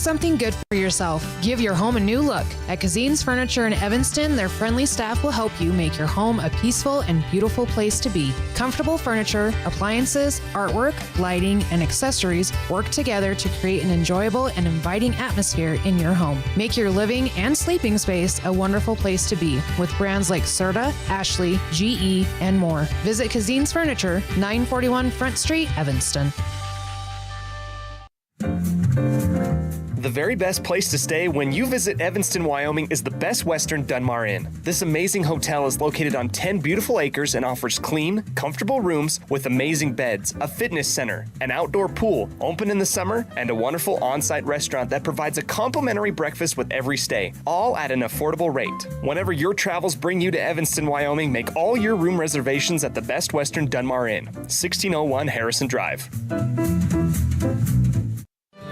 something good for yourself. Give your home a new look. At Kazine's Furniture in Evanston, their friendly staff will help you make your home a peaceful and beautiful place to be. Comfortable furniture, appliances, artwork, lighting, and accessories work together to create an enjoyable and inviting atmosphere in your home. Make your living and sleeping space a wonderful place to be with brands like Serta, Ashley, GE, and more. Visit Kazine's Furniture, 941 Front Street, Evanston. The very best place to stay when you visit Evanston, Wyoming is the Best Western Dunmar Inn. This amazing hotel is located on 10 beautiful acres and offers clean, comfortable rooms with amazing beds, a fitness center, an outdoor pool, open in the summer, and a wonderful on-site restaurant that provides a complimentary breakfast with every stay, all at an affordable rate. Whenever your travels bring you to Evanston, Wyoming, make all your room reservations at the Best Western Dunmar Inn, 1601 Harrison Drive.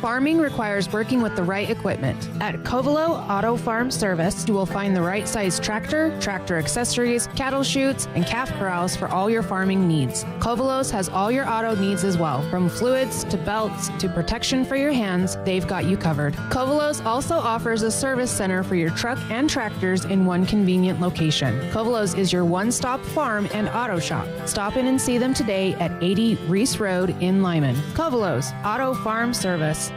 Farming requires working with the right equipment. At Covelo Auto Farm Service, you will find the right size tractor, tractor accessories, cattle chutes, and calf corrals for all your farming needs. Covelos has all your auto needs as well. From fluids to belts to protection for your hands, they've got you covered. Covelos also offers a service center for your truck and tractors in one convenient location. Covelos is your one-stop farm and auto shop. Stop in and see them today at 80 Reese Road in Lyman. Covelos Auto Farm Service.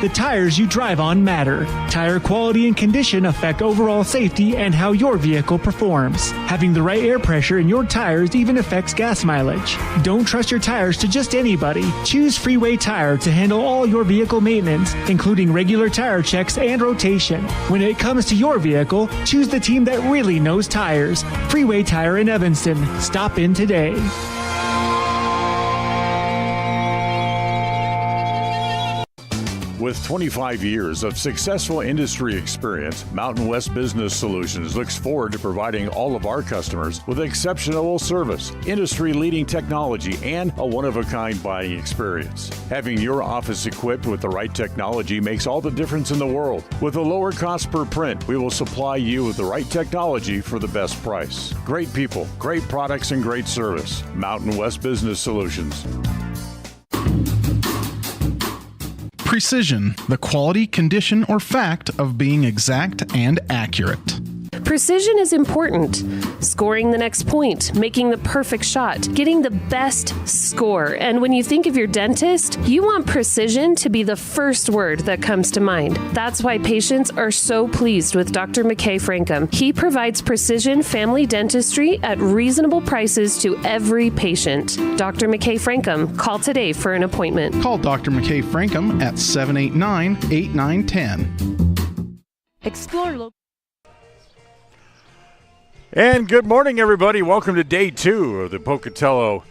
The tires you drive on matter. Tire quality and condition affect overall safety and how your vehicle performs. Having the right air pressure in your tires even affects gas mileage. Don't trust your tires to just anybody. Choose Freeway Tire to handle all your vehicle maintenance, including regular tire checks and rotation. When it comes to your vehicle, choose the team that really knows tires. Freeway Tire in Evanston. Stop in today. With 25 years of successful industry experience, Mountain West Business Solutions looks forward to providing all of our customers with exceptional service, industry-leading technology, and a one-of-a-kind buying experience. Having your office equipped with the right technology makes all the difference in the world. With a lower cost per print, we will supply you with the right technology for the best price. Great people, great products, and great service. Mountain West Business Solutions. Precision, the quality, condition, or fact of being exact and accurate. Precision is important. Scoring the next point, making the perfect shot, getting the best score. And when you think of your dentist, you want precision to be the first word that comes to mind. That's why patients are so pleased with Dr. McKay Frankum. He provides precision family dentistry at reasonable prices to every patient. Dr. McKay Frankum, call today for an appointment. Call Dr. McKay Frankum at 789-8910. Explore local. And good morning, everybody. Welcome to day 2 of the Pocatello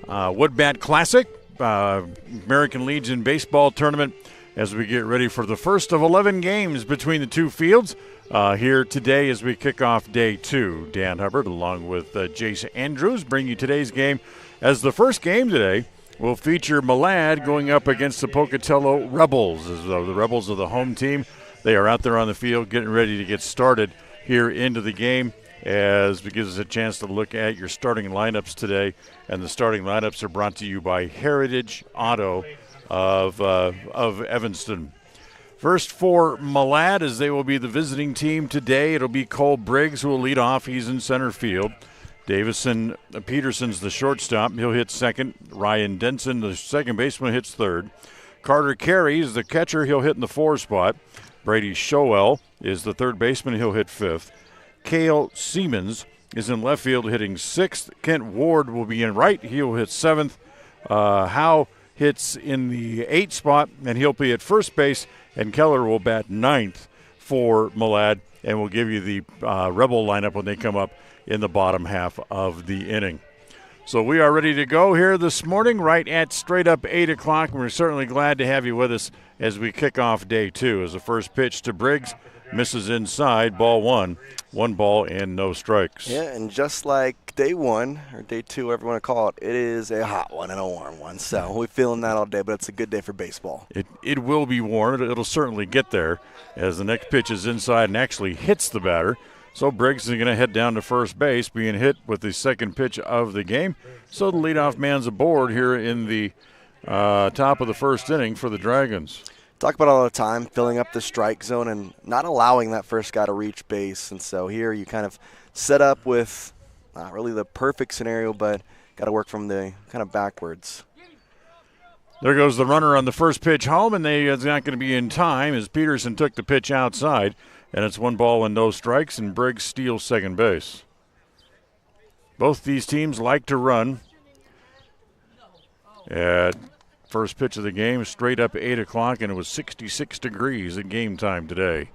Wood Bat Classic, American Legion Baseball Tournament, as we get ready for the first of 11 games between the two fields here today as we kick off day 2. Dan Hubbard, along with Jace Andrews, bring you today's game. As the first game today will feature Malad going up against the Pocatello Rebels. As the Rebels are the home team. They are out there on the field getting ready to get started here into the game, as it gives us a chance to look at your starting lineups today. And the starting lineups are brought to you by Heritage Auto of Evanston. First for Malad, as they will be the visiting team today, it'll be Cole Briggs who will lead off. He's in center field. Peterson's the shortstop. He'll hit second. Ryan Denson, the second baseman, hits third. Carter Carey is the catcher. He'll hit in the 4 spot. Brady Showell is the third baseman. He'll hit 5th. Cale Siemens is in left field hitting 6th. Kent Ward will be in right. He'll hit 7th. Howe hits in the 8th spot, and he'll be at first base. And Keller will bat 9th for Malad, and we'll give you the Rebel lineup when they come up in the bottom half of the inning. So we are ready to go here this morning, right at straight up 8 o'clock. We're certainly glad to have you with us as we kick off day 2. As the first pitch to Briggs misses inside, ball 1. 1 ball and no strikes. Yeah, and just like day 1, or day 2, whatever you want to call it, it is a hot one and a warm one. So we're feeling that all day, but it's a good day for baseball. It will be warm. It'll certainly get there as the next pitch is inside and actually hits the batter. So Briggs is going to head down to first base, being hit with the second pitch of the game. So the leadoff man's aboard here in the top of the first inning for the Dragons. Talk about all the time filling up the strike zone and not allowing that first guy to reach base. And so here you kind of set up with not really the perfect scenario, but got to work from the kind of backwards. There goes the runner on the first pitch home, and it's not going to be in time as Peterson took the pitch outside, and it's 1 ball and no strikes, and Briggs steals second base. Both these teams like to run. At first pitch of the game, straight up 8 o'clock, and it was 66 degrees at game time today.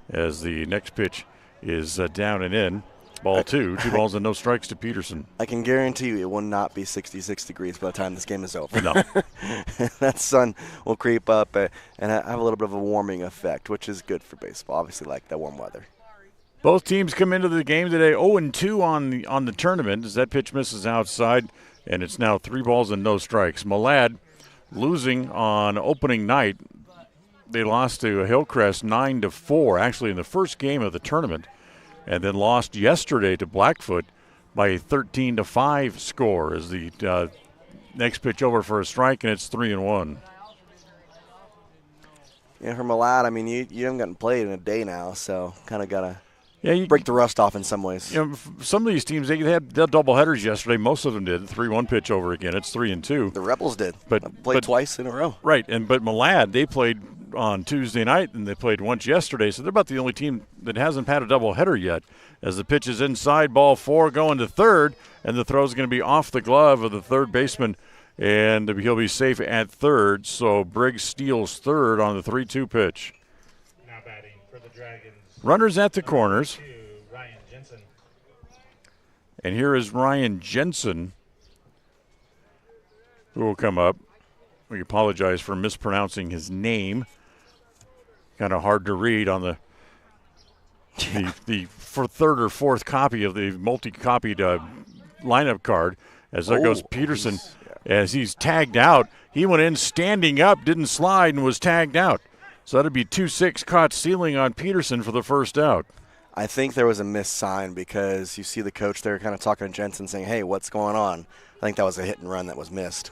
As the next pitch is down and in. Ball 2 balls and no strikes to Peterson. I can guarantee you it will not be 66 degrees by the time this game is over. No. That sun will creep up and have a little bit of a warming effect, which is good for baseball. Obviously, like that warm weather. Both teams come into the game today 0-2 on the tournament as that pitch misses outside, and it's now 3 balls and no strikes. Malad losing on opening night. They lost to Hillcrest 9-4, actually in the first game of the tournament, and then lost yesterday to Blackfoot by a 13-5 score as the next pitch over for a strike, and it's 3-1. Yeah, for Malad, I mean, you haven't gotten played in a day now, so kind of got to break the rust off in some ways. You know, some of these teams, they had double headers yesterday. Most of them did. 3-1 pitch over again. It's 3-2. The Rebels did. But played twice in a row. Right, but Malad, they played on Tuesday night, and they played once yesterday, so they're about the only team that hasn't had a double header yet. As the pitch is inside, ball 4 going to third, and the throw is going to be off the glove of the third baseman, and he'll be safe at third. So Briggs steals third on the 3-2 pitch. Now batting for the Dragons. Runners at the corners. Ryan Jensen. And here is Ryan Jensen, who will come up. We apologize for mispronouncing his name. Kind of hard to read on the for third or fourth copy of the multi-copied lineup card. As there goes Peterson, as he's tagged out. He went in standing up, didn't slide, and was tagged out. So that'd be 2-6 caught stealing on Peterson for the first out. I think there was a missed sign because you see the coach there kind of talking to Jensen saying, hey, what's going on? I think that was a hit and run that was missed.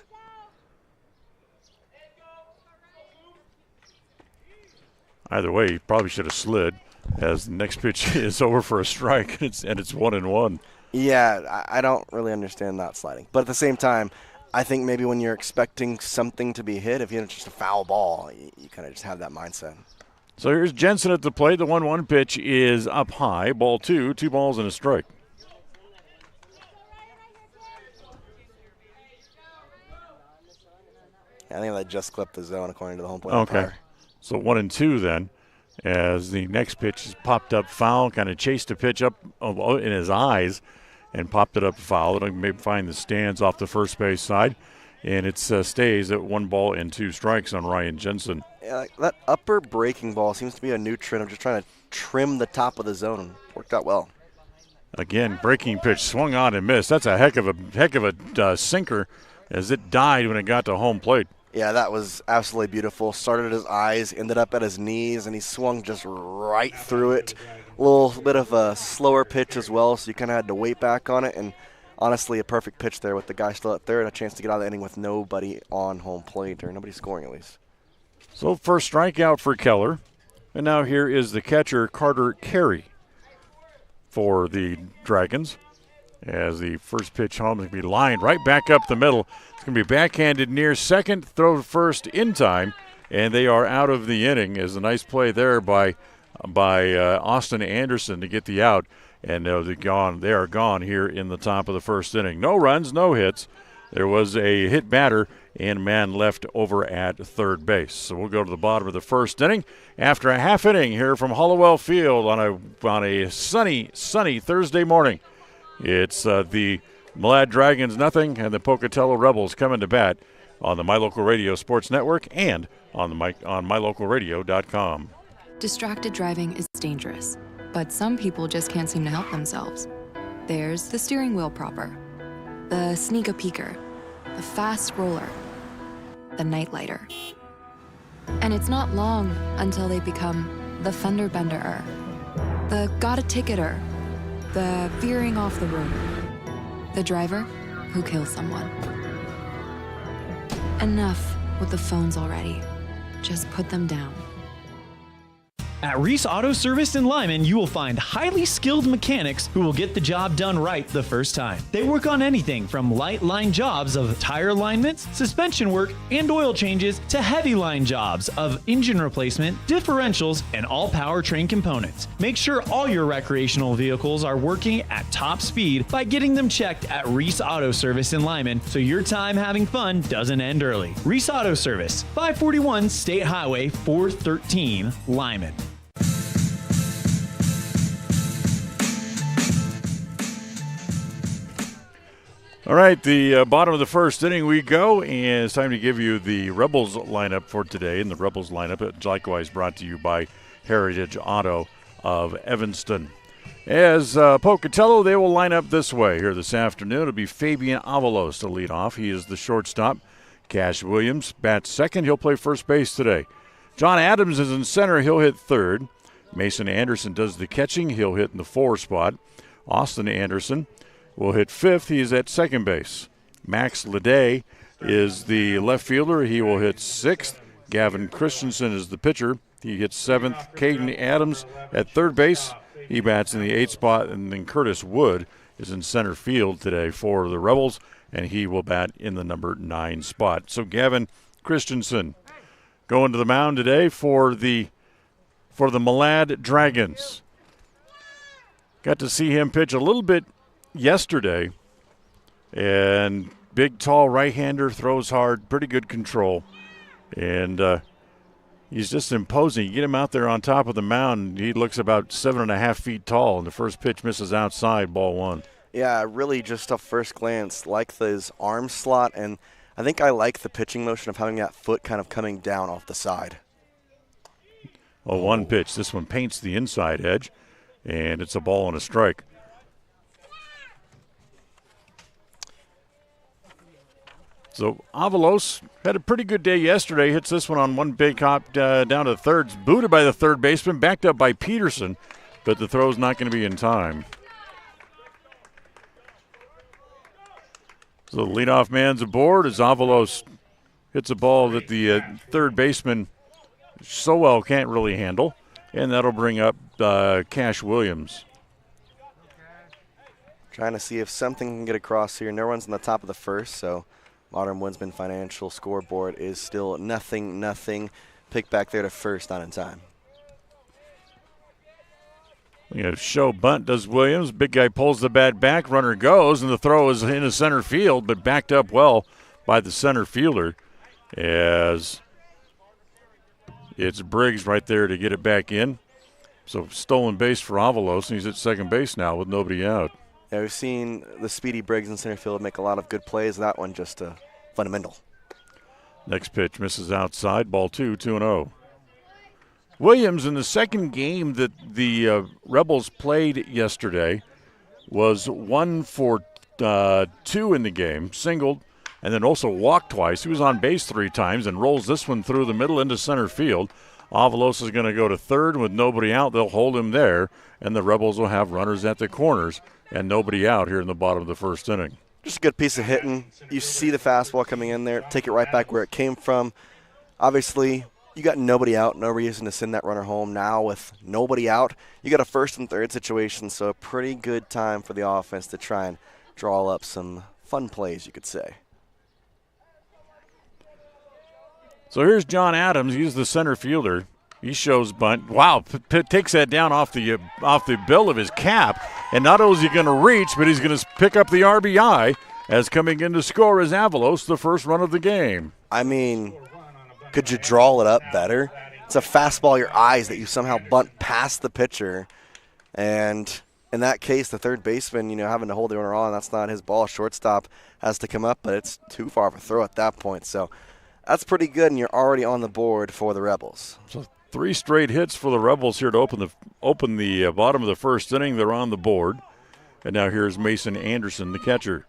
Either way, he probably should have slid as the next pitch is over for a strike, and it's 1-1. Yeah, I don't really understand not sliding. But at the same time, I think maybe when you're expecting something to be hit, if you know it's just a foul ball, you kind of just have that mindset. So here's Jensen at the plate. The 1-1 pitch is up high. Ball 2 balls and a strike. I think they just clipped the zone according to the home plate Okay. umpire. So 1-2 then, as the next pitch is popped up foul, kind of chased the pitch up in his eyes and popped it up foul. It'll maybe find the stands off the first base side, and it stays at 1 ball and 2 strikes on Ryan Jensen. Yeah, that upper breaking ball seems to be a new trend. I'm just trying to trim the top of the zone. Worked out well. Again, breaking pitch swung on and missed. That's a heck of a sinker as it died when it got to home plate. Yeah, that was absolutely beautiful. Started at his eyes, ended up at his knees, and he swung just right through it. A little bit of a slower pitch as well, so you kind of had to wait back on it. And honestly, a perfect pitch there with the guy still at third, a chance to get out of the inning with nobody on home plate, or nobody scoring at least. So first strikeout for Keller. And now here is the catcher, Carter Carey, for the Dragons. As the first pitch home is going to be lined right back up the middle. It's going to be backhanded near second, throw first in time, and they are out of the inning. As a nice play there by Austin Anderson to get the out, and they're gone. They are gone here in the top of the first inning. No runs, no hits. There was a hit batter and a man left over at third base. So we'll go to the bottom of the first inning after a half inning here from Halliwell Field on a sunny Thursday morning. It's the Malad Dragons nothing and the Pocatello Rebels coming to bat on the My Local Radio Sports Network and on mylocalradio.com. Distracted driving is dangerous, but some people just can't seem to help themselves. There's the steering wheel propper, the sneak-a-peeker, the fast roller, the nightlighter. And it's not long until they become the fender benderer, the got-a-ticketer, the veering off the road, the driver who kills someone. Enough with the phones already. Just put them down. At Reese Auto Service in Lyman, you will find highly skilled mechanics who will get the job done right the first time. They work on anything from light line jobs of tire alignments, suspension work, and oil changes to heavy line jobs of engine replacement, differentials, and all powertrain components. Make sure all your recreational vehicles are working at top speed by getting them checked at Reese Auto Service in Lyman so your time having fun doesn't end early. Reese Auto Service, 541 State Highway 413, Lyman. All right, the bottom of the first inning we go, and it's time to give you the Rebels lineup for today. And the Rebels lineup is likewise brought to you by Heritage Auto of Evanston. As Pocatello, they will line up this way here this afternoon. It'll be Fabian Avalos to lead off. He is the shortstop. Cash Williams bats second. He'll play first base today. John Adams is in center. He'll hit third. Mason Anderson does the catching. He'll hit in the 4 spot. Austin Anderson will hit fifth. He is at second base. Max Leday is the left fielder. He will hit sixth. Gavin Christensen is the pitcher. He hits seventh. Caden Adams at third base. He bats in the 8th spot. And then Curtis Wood is in center field today for the Rebels, and he will bat in the number 9 spot. So Gavin Christensen going to the mound today for the Malad Dragons. Got to see him pitch a little bit yesterday, and big, tall right-hander, throws hard, pretty good control, and he's just imposing. You get him out there on top of the mound, he looks about 7.5 feet tall, and the first pitch misses outside, ball 1. Yeah, really just a first glance, like his arm slot, and I think I like the pitching motion of having that foot kind of coming down off the side. Well, one pitch. This one paints the inside edge, and it's a ball and a strike. So Avalos had a pretty good day yesterday. Hits this one on one big hop down to third. It's booted by the third baseman, backed up by Peterson, but the throw's not going to be in time. So the leadoff man's aboard as Avalos hits a ball that the third baseman so well can't really handle, and that'll bring up Cash Williams. Trying to see if something can get across here. No one's on the top of the first, so Modern Winsman Financial scoreboard is still 0-0. Pick back there to first, not in time. You know, show bunt does Williams. Big guy pulls the bat back. Runner goes, and the throw is in the center field, but backed up well by the center fielder as it's Briggs right there to get it back in. So stolen base for Avalos, and he's at second base now with nobody out. Yeah, we've seen the speedy Briggs in center field make a lot of good plays. That one just fundamental. Next pitch misses outside. Ball 2, 2-0. Williams, in the second game that the Rebels played yesterday, was 1 for 2 in the game, singled, and then also walked twice. He was on base 3 times and rolls this one through the middle into center field. Avalos is going to go to third with nobody out. They'll hold him there, and the Rebels will have runners at the corners and nobody out here in the bottom of the first inning. Just a good piece of hitting. You see the fastball coming in there, take it right back where it came from. Obviously, you got nobody out, no reason to send that runner home. Now with nobody out, you got a first and third situation, so a pretty good time for the offense to try and draw up some fun plays, you could say. So here's John Adams. He's the center fielder. He shows bunt. Wow, takes that down off the bill of his cap. And not only is he going to reach, but he's going to pick up the RBI as coming in to score is Avalos, the first run of the game. I mean, could you draw it up better? It's a fastball, your eyes, that you somehow bunt past the pitcher. And in that case, the third baseman, having to hold the runner on, that's not his ball. Shortstop has to come up, but it's too far of a throw at that point. So that's pretty good, and you're already on the board for the Rebels. So 3 straight hits for the Rebels here to open the bottom of the first inning. They're on the board. And now here's Mason Anderson, the catcher.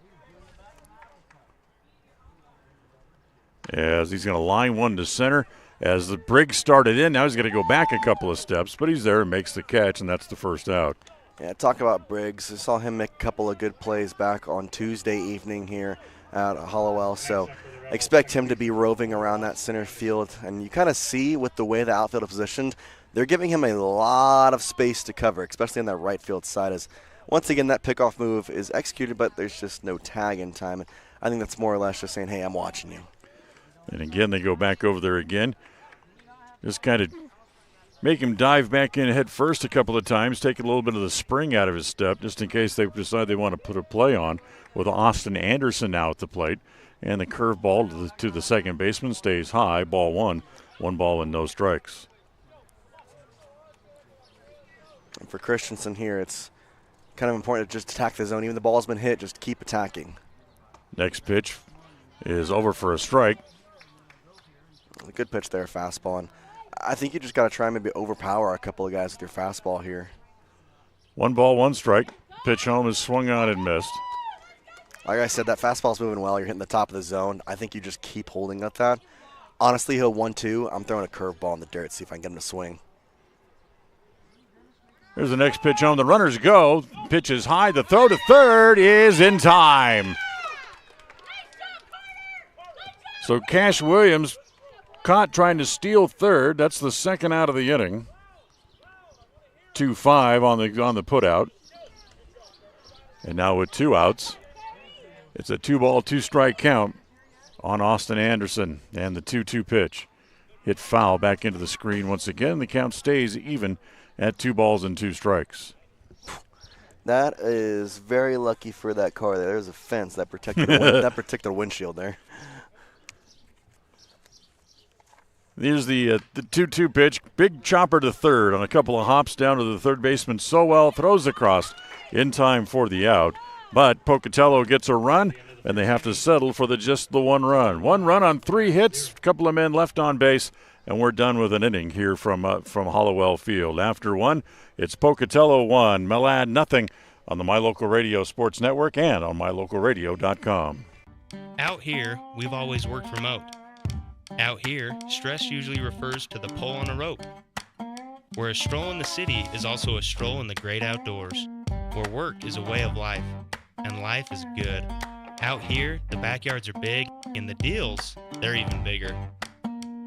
As he's going to line one to center. As the Briggs started in, now he's going to go back a couple of steps, but he's there and makes the catch, and that's the first out. Yeah, talk about Briggs. I saw him make a couple of good plays back on Tuesday evening here at Halliwell, so expect him to be roving around that center field. And you kind of see with the way the outfield is positioned, they're giving him a lot of space to cover, especially on that right field side. As once again, that pickoff move is executed, but there's just no tag in time. I think that's more or less just saying, hey, I'm watching you. And again, they go back over there again. Just kind of make him dive back in head first a couple of times, take a little bit of the spring out of his step, just in case they decide they want to put a play on, with Austin Anderson now at the plate. And the curveball to the second baseman stays high, ball one. 1 ball and no strikes. And for Christensen here, it's kind of important to just attack the zone. Even the ball's been hit, just keep attacking. Next pitch is over for a strike. A good pitch there, fastball. And I think you just got to try and maybe overpower a couple of guys with your fastball here. 1 ball, 1 strike. Pitch home is swung on and missed. Like I said, that fastball's moving well. You're hitting the top of the zone. I think you just keep holding at that. Honestly, he'll 1-2. I'm throwing a curveball in the dirt, see if I can get him to swing. Here's the next pitch home. The runners go. Pitch is high. The throw to third is in time. So Cash Williams caught trying to steal third. That's the second out of the inning. 2-5 on the putout. And now with 2 outs, it's a 2-ball, 2-strike count on Austin Anderson. And the 2-2 pitch hit foul back into the screen once again. The count stays even at 2 balls and 2 strikes. That is very lucky for that car there. There's a fence that protected that protected the windshield there. Here's the 2-2 pitch. Big chopper to third on a couple of hops down to the third baseman. Sowell throws across in time for the out. But Pocatello gets a run, and they have to settle for just the 1 run. 1 run on 3 hits, a couple of men left on base, and we're done with an inning here from Halliwell Field. After 1, it's Pocatello 1, Malad nothing on the My Local Radio Sports Network and on MyLocalRadio.com. Out here, we've always worked remote. Out here, stress usually refers to the pull on a rope. Where a stroll in the city is also a stroll in the great outdoors. Where work is a way of life, and life is good. Out here, the backyards are big, and the deals, they're even bigger.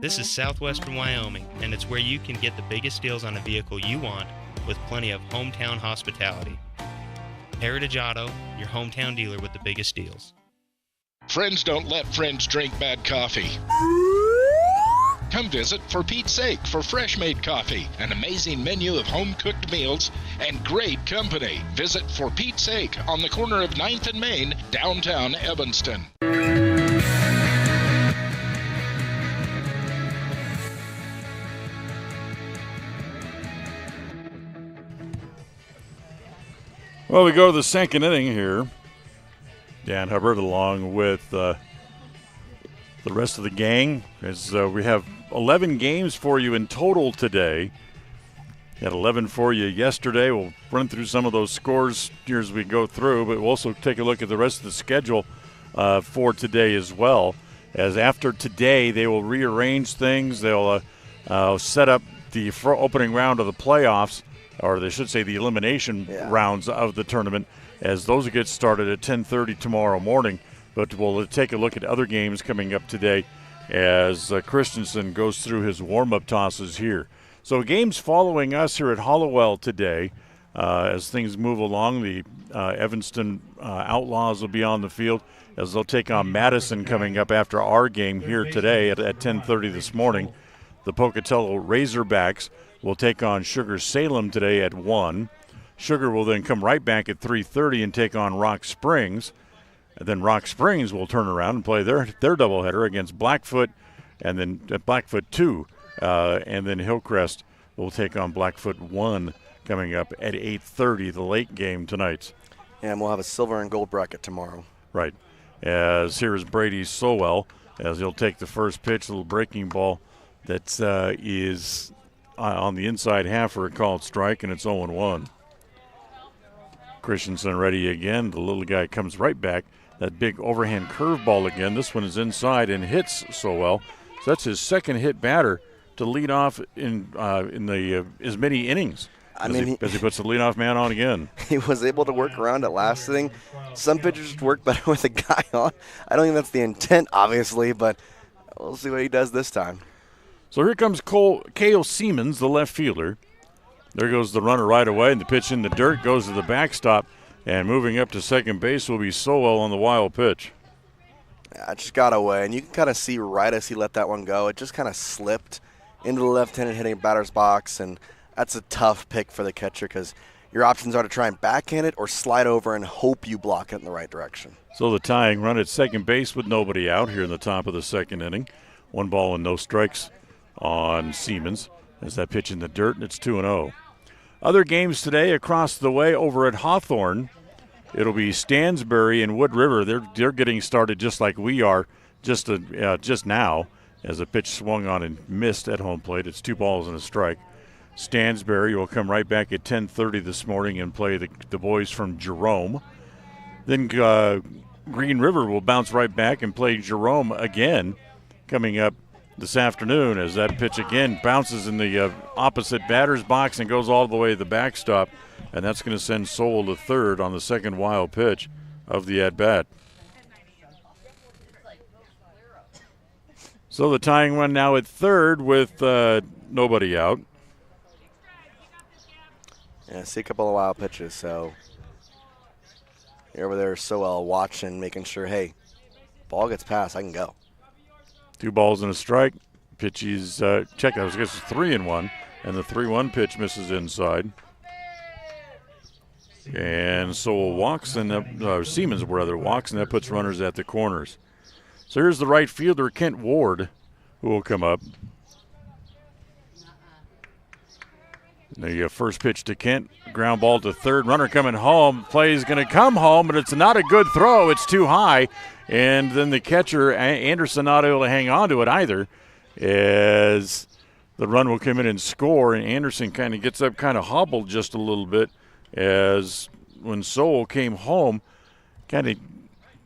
This is southwestern Wyoming, and it's where you can get the biggest deals on a vehicle you want with plenty of hometown hospitality. Heritage Auto, your hometown dealer with the biggest deals. Friends don't let friends drink bad coffee. Come visit For Pete's Sake for fresh-made coffee, an amazing menu of home-cooked meals, and great company. Visit For Pete's Sake on the corner of 9th and Main, downtown Evanston. Well, we go to the second inning here. Dan Hubbard along with the rest of the gang, as we have 11 games for you in total today. Had 11 for you yesterday. We'll run through some of those scores here as we go through, but we'll also take a look at the rest of the schedule for today as well. As after today, they will rearrange things. They'll set up the opening round of the playoffs, or they should say the elimination rounds of the tournament, as those get started at 10:30 tomorrow morning. But we'll take a look at other games coming up today as Christensen goes through his warm-up tosses here. So games following us here at Halliwell today as things move along. The Evanston Outlaws will be on the field as they'll take on Madison coming up after our game here today at 10:30 this morning. The Pocatello Razorbacks will take on Sugar Salem today at 1. Sugar will then come right back at 3:30 and take on Rock Springs. And then Rock Springs will turn around and play their doubleheader against Blackfoot, and then Blackfoot 2. And then Hillcrest will take on Blackfoot 1 coming up at 8:30, the late game tonight. And we'll have a silver and gold bracket tomorrow. Right. As here is Brady Sowell, as he'll take the first pitch, a little breaking ball that is on the inside half for a called strike, and it's 0-1. Christensen ready again. The little guy comes right back. That big overhand curveball again. This one is inside and hits Sowell. So that's his second hit batter to lead off in the as many innings As he puts the leadoff man on again. He was able to work around it last inning. Some pitchers work better with a guy on. I don't think that's the intent, obviously, but we'll see what he does this time. So here comes Cale Siemens, the left fielder. There goes the runner right away, and the pitch in the dirt goes to the backstop. And moving up to second base will be Sowell on the wild pitch. Yeah, it just got away, and you can kind of see right as he let that one go, it just kind of slipped into the left-handed hitting batter's box, and that's a tough pick for the catcher because your options are to try and backhand it or slide over and hope you block it in the right direction. So the tying run at second base with nobody out here in the top of the second inning. 1 ball and no strikes on Siemens as that pitch in the dirt, and it's 2-0. Other games today across the way over at Hawthorne. It'll be Stansbury and Wood River. They're getting started just like we are just now as a pitch swung on and missed at home plate. It's 2 balls and a strike. Stansbury will come right back at 10:30 this morning and play the boys from Jerome. Then Green River will bounce right back and play Jerome again coming up this afternoon as that pitch again bounces in the opposite batter's box and goes all the way to the backstop. And that's going to send Sowell to third on the second wild pitch of the at-bat. So the tying run now at third with nobody out. Yeah, see a couple of wild pitches. So you're over there, Sowell watching, making sure, hey, ball gets past, I can go. 2 balls and a strike. Pitch is check. I guess it's 3-1, and the 3-1 pitch misses inside. And Sowell walks, and Siemens rather walks, and that puts runners at the corners. So here's the right fielder, Kent Ward, who will come up. The first pitch to Kent, ground ball to third. Runner coming home. Play is going to come home, but it's not a good throw. It's too high. And then the catcher, Anderson, not able to hang on to it either, as the run will come in and score. And Anderson kind of gets up, kind of hobbled just a little bit, as when Sowell came home, kind of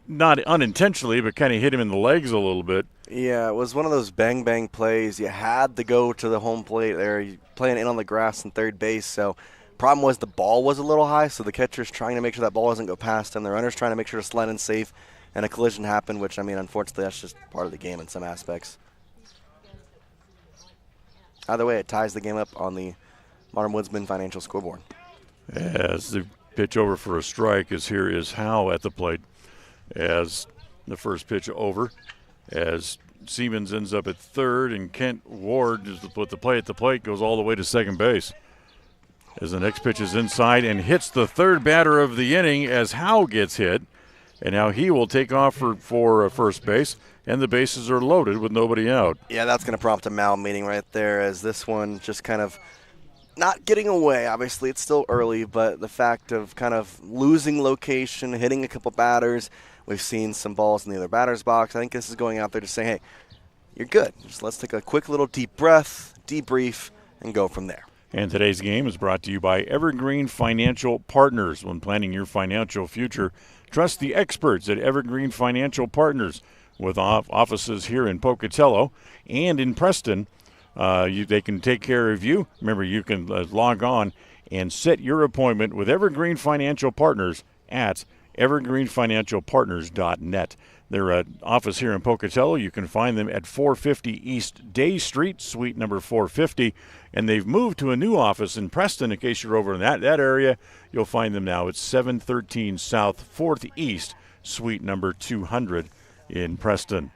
not unintentionally, but kind of hit him in the legs a little bit. Yeah, it was one of those bang-bang plays. You had to go to the home plate there. You're playing in on the grass in third base. So problem was the ball was a little high, so the catcher's trying to make sure that ball doesn't go past him. The runner's trying to make sure to slide in safe, and a collision happened, which, I mean, unfortunately, that's just part of the game in some aspects. Either way, it ties the game up on the Modern Woodsman Financial scoreboard. As the pitch over for a strike is Howe at the plate. As the first pitch over, as Siemens ends up at third, and Kent Ward, with the play at the plate, goes all the way to second base. As the next pitch is inside and hits the third batter of the inning as Howe gets hit. And now he will take off for first base, and the bases are loaded with nobody out. Yeah, that's going to prompt a Mal meeting right there, as this one just kind of not getting away. Obviously, it's still early, but the fact of kind of losing location, hitting a couple batters. We've seen some balls in the other batter's box. I think this is going out there to say, hey, you're good. Just let's take a quick little deep breath, debrief, and go from there. And today's game is brought to you by Evergreen Financial Partners. When planning your financial future, trust the experts at Evergreen Financial Partners. With offices here in Pocatello and in Preston, they can take care of you. Remember, you can log on and set your appointment with Evergreen Financial Partners at evergreenfinancialpartners.net. Their office here in Pocatello, you can find them at 450 East Day Street, suite number 450. And they've moved to a new office in Preston. In case you're over in that area, you'll find them now. It's 713 South 4th East, suite number 200 in Preston.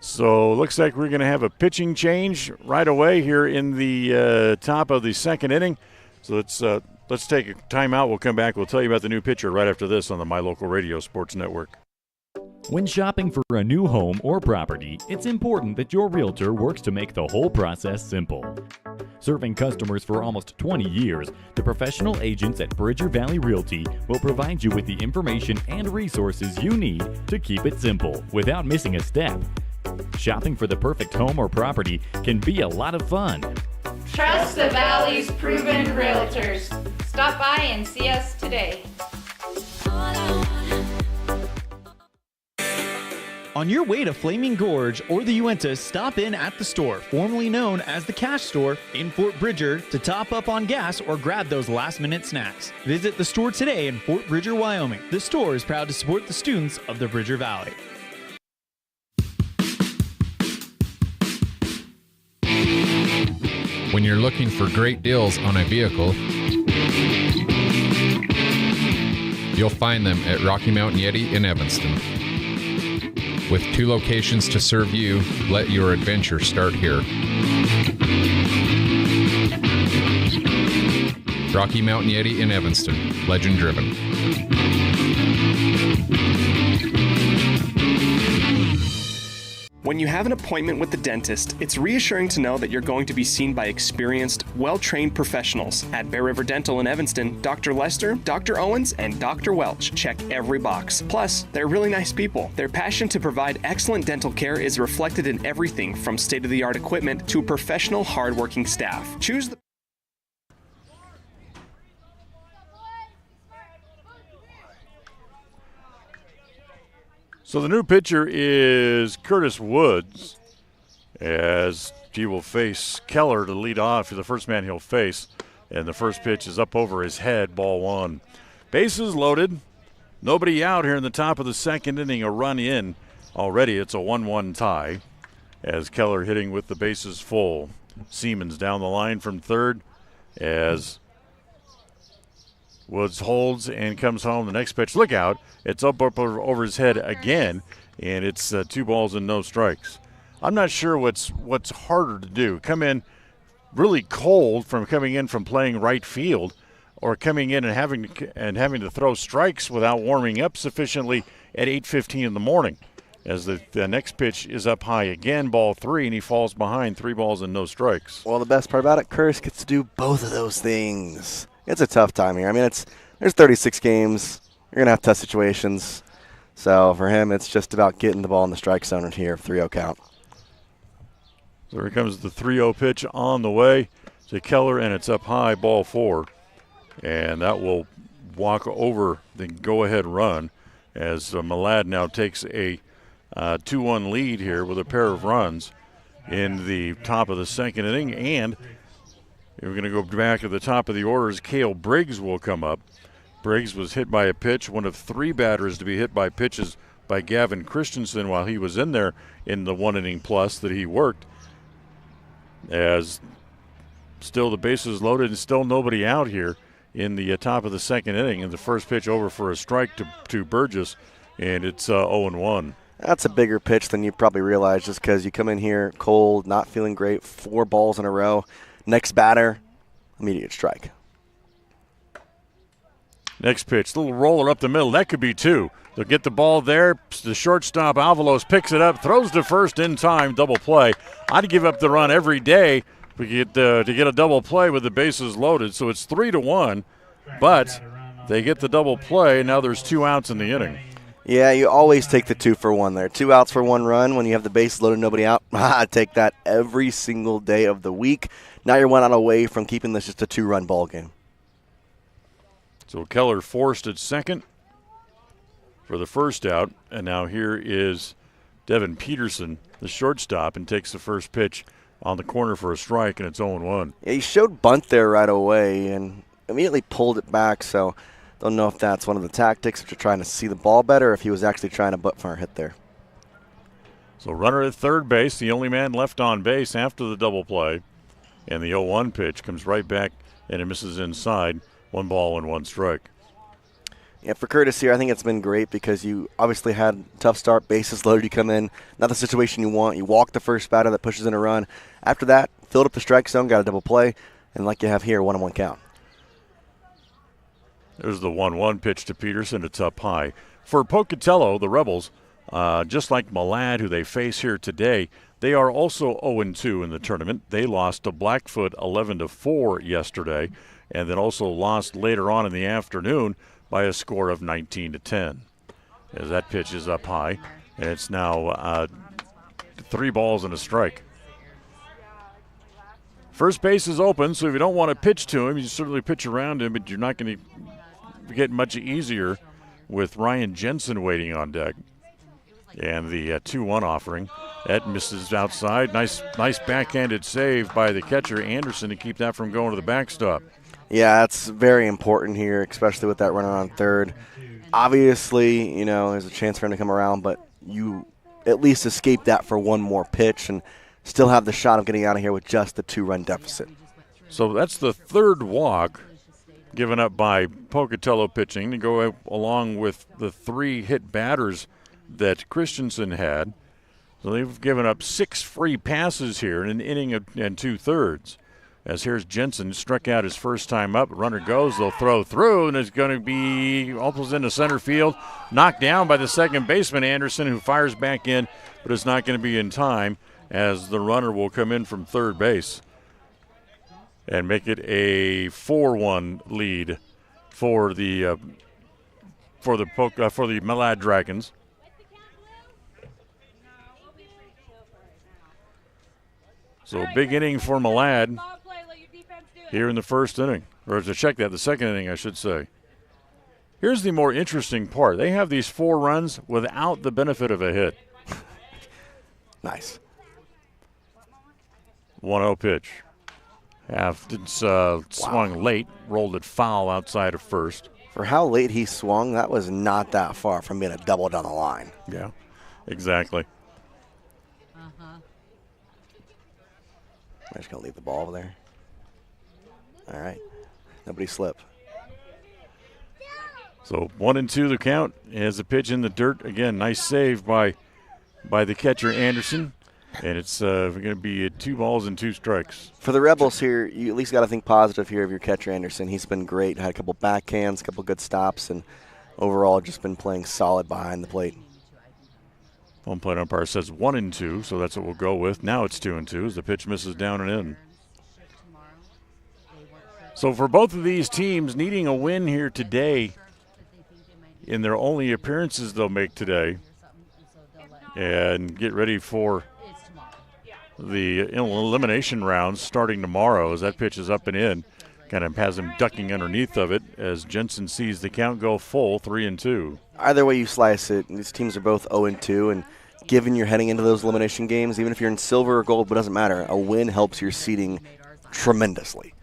So looks like we're going to have a pitching change right away here in the top of the second inning. So let's take a timeout. We'll come back. We'll tell you about the new pitcher right after this on the My Local Radio Sports Network. When shopping for a new home or property, it's important that your realtor works to make the whole process simple. Serving customers for almost 20 years, the professional agents at Bridger Valley Realty will provide you with the information and resources you need to keep it simple without missing a step. Shopping for the perfect home or property can be a lot of fun. Trust the Valley's proven realtors. Stop by and see us today. On your way to Flaming Gorge or the Uinta, stop in at the store, formerly known as the Cash Store in Fort Bridger, to top up on gas or grab those last-minute snacks. Visit the store today in Fort Bridger, Wyoming. The store is proud to support the students of the Bridger Valley. When you're looking for great deals on a vehicle, you'll find them at Rocky Mountain Yeti in Evanston. With 2 locations to serve you, let your adventure start here. Rocky Mountain Yeti in Evanston, legend driven. When you have an appointment with the dentist, it's reassuring to know that you're going to be seen by experienced, well-trained professionals. At Bear River Dental in Evanston, Dr. Lester, Dr. Owens, and Dr. Welch check every box. Plus, they're really nice people. Their passion to provide excellent dental care is reflected in everything from state-of-the-art equipment to professional, hard-working staff. Choose the So the new pitcher is Curtis Woods, as he will face Keller to lead off. The first man he'll face, and the first pitch is up over his head, ball 1. Bases loaded, nobody out here in the top of the second inning, a run in. Already it's a 1-1 tie, as Keller hitting with the bases full. Siemens down the line from third, as Woods holds and comes home. The next pitch, look out. It's up over his head again, and it's 2 balls and no strikes. I'm not sure what's harder to do. Come in really cold from coming in from playing right field, or coming in and having to throw strikes without warming up sufficiently at 8:15 in the morning. As the next pitch is up high again, ball 3, and he falls behind, 3 balls and no strikes. Well, the best part about it, Curtis gets to do both of those things. It's a tough time here. I mean, there's 36 games. You're going to have tough situations. So for him, it's just about getting the ball in the strike zone here, 3-0 count. So here comes the 3-0 pitch on the way to Keller, and it's up high, ball 4. And that will walk over the go-ahead run, as Malad now takes a 2-1 lead here with a pair of runs in the top of the second inning. And we're going to go back to the top of the orders. Cale Briggs will come up. Briggs was hit by a pitch, one of 3 batters to be hit by pitches by Gavin Christensen while he was in there in the 1 inning plus that he worked. As still the bases loaded and still nobody out here in the top of the second inning. And the first pitch over for a strike to Burgess, and it's 0-1. That's a bigger pitch than you probably realize, just because you come in here cold, not feeling great, 4 balls in a row. Next batter, immediate strike. Next pitch, little roller up the middle. That could be 2. They'll get the ball there. The shortstop, Avalos, picks it up, throws to first in time, double play. I'd give up the run every day to get a double play with the bases loaded. So it's 3-1, but they get the double play. Now there's 2 outs in the inning. Yeah, you always take the 2 for 1 there. 2 outs for 1 run when you have the bases loaded, nobody out. I take that every single day of the week. Now you're 1 out away from keeping this just a 2-run ball game. So Keller forced at second for the first out, and now here is Devin Peterson, the shortstop, and takes the first pitch on the corner for a strike, and it's 0-1. Yeah, he showed bunt there right away and immediately pulled it back, so don't know if that's one of the tactics, if you're trying to see the ball better, or if he was actually trying to butt for a hit there. So runner at third base, the only man left on base after the double play, and the 0-1 pitch comes right back, and it misses inside. 1 ball and 1 strike. Yeah, for Curtis here, I think it's been great because you obviously had a tough start, bases loaded, you come in, not the situation you want. You walk the first batter that pushes in a run. After that, filled up the strike zone, got a double play, and like you have here, 1-1 count. There's the 1-1 pitch to Peterson. It's up high. For Pocatello, the Rebels, just like Malad, who they face here today, they are also 0-2 in the tournament. They lost to Blackfoot 11-4 yesterday, and then also lost later on in the afternoon by a score of 19-10. As that pitch is up high, and it's now 3 balls and a strike. First base is open, so if you don't want to pitch to him, you certainly pitch around him, but you're not going to get much easier with Ryan Jensen waiting on deck. And the 2-1 offering. That misses outside. Nice backhanded save by the catcher, Anderson, to keep that from going to the backstop. Yeah, that's very important here, especially with that runner on third. Obviously, there's a chance for him to come around, but you at least escape that for one more pitch and still have the shot of getting out of here with just the 2-run deficit. So that's the third walk given up by Pocatello pitching to go along with the 3 hit batters that Christensen had. So they've given up 6 free passes here in an inning and 2/3. As here's Jensen, struck out his first time up. Runner goes, they'll throw through, and it's going to be almost into center field. Knocked down by the second baseman, Anderson, who fires back in, but it's not going to be in time as the runner will come in from third base and make it a 4-1 lead for the Malad Dragons. So big inning for Malad here in the first inning, or to check that, the second inning, I should say. Here's the more interesting part. They have these 4 runs without the benefit of a hit. Nice. 1-0 pitch. Swung late, rolled it foul outside of first. For how late he swung, that was not that far from being a double down the line. Yeah, exactly. I'm just going to leave the ball over there. All right. Nobody slip. So 1-2 the count as the pitch in the dirt. Again, nice save by the catcher Anderson. And it's going to be 2 balls and 2 strikes. For the Rebels here, you at least got to think positive here of your catcher Anderson. He's been great. Had a couple backhands, a couple good stops, and overall just been playing solid behind the plate. Home plate umpire says 1-2, so that's what we'll go with. Now it's 2-2 as the pitch misses down and in. So for both of these teams needing a win here today in their only appearances they'll make today and get ready for the elimination rounds starting tomorrow as that pitch is up and in. Kind of has him ducking underneath of it as Jensen sees the count go full, 3-2. Either way you slice it, these teams are both 0-2, and given you're heading into those elimination games, even if you're in silver or gold, it doesn't matter. A win helps your seeding tremendously.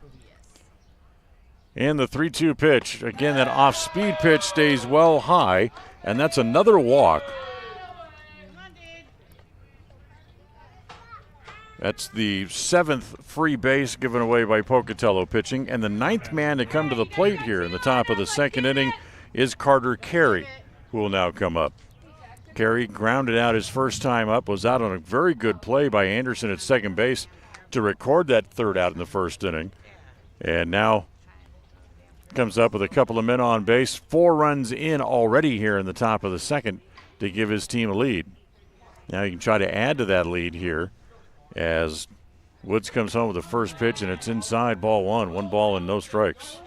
And the 3-2 pitch. Again, that off-speed pitch stays well high, and that's another walk. That's the 7th free base given away by Pocatello pitching. And the 9th man to come to the plate here in the top of the second inning is Carter Carey, who will now come up. Carey grounded out his first time up, was out on a very good play by Anderson at second base to record that third out in the first inning. And now comes up with a couple of men on base. 4 runs in already here in the top of the second to give his team a lead. Now you can try to add to that lead here as Woods comes home with the first pitch, and it's inside, ball 1. 1 ball and no strikes.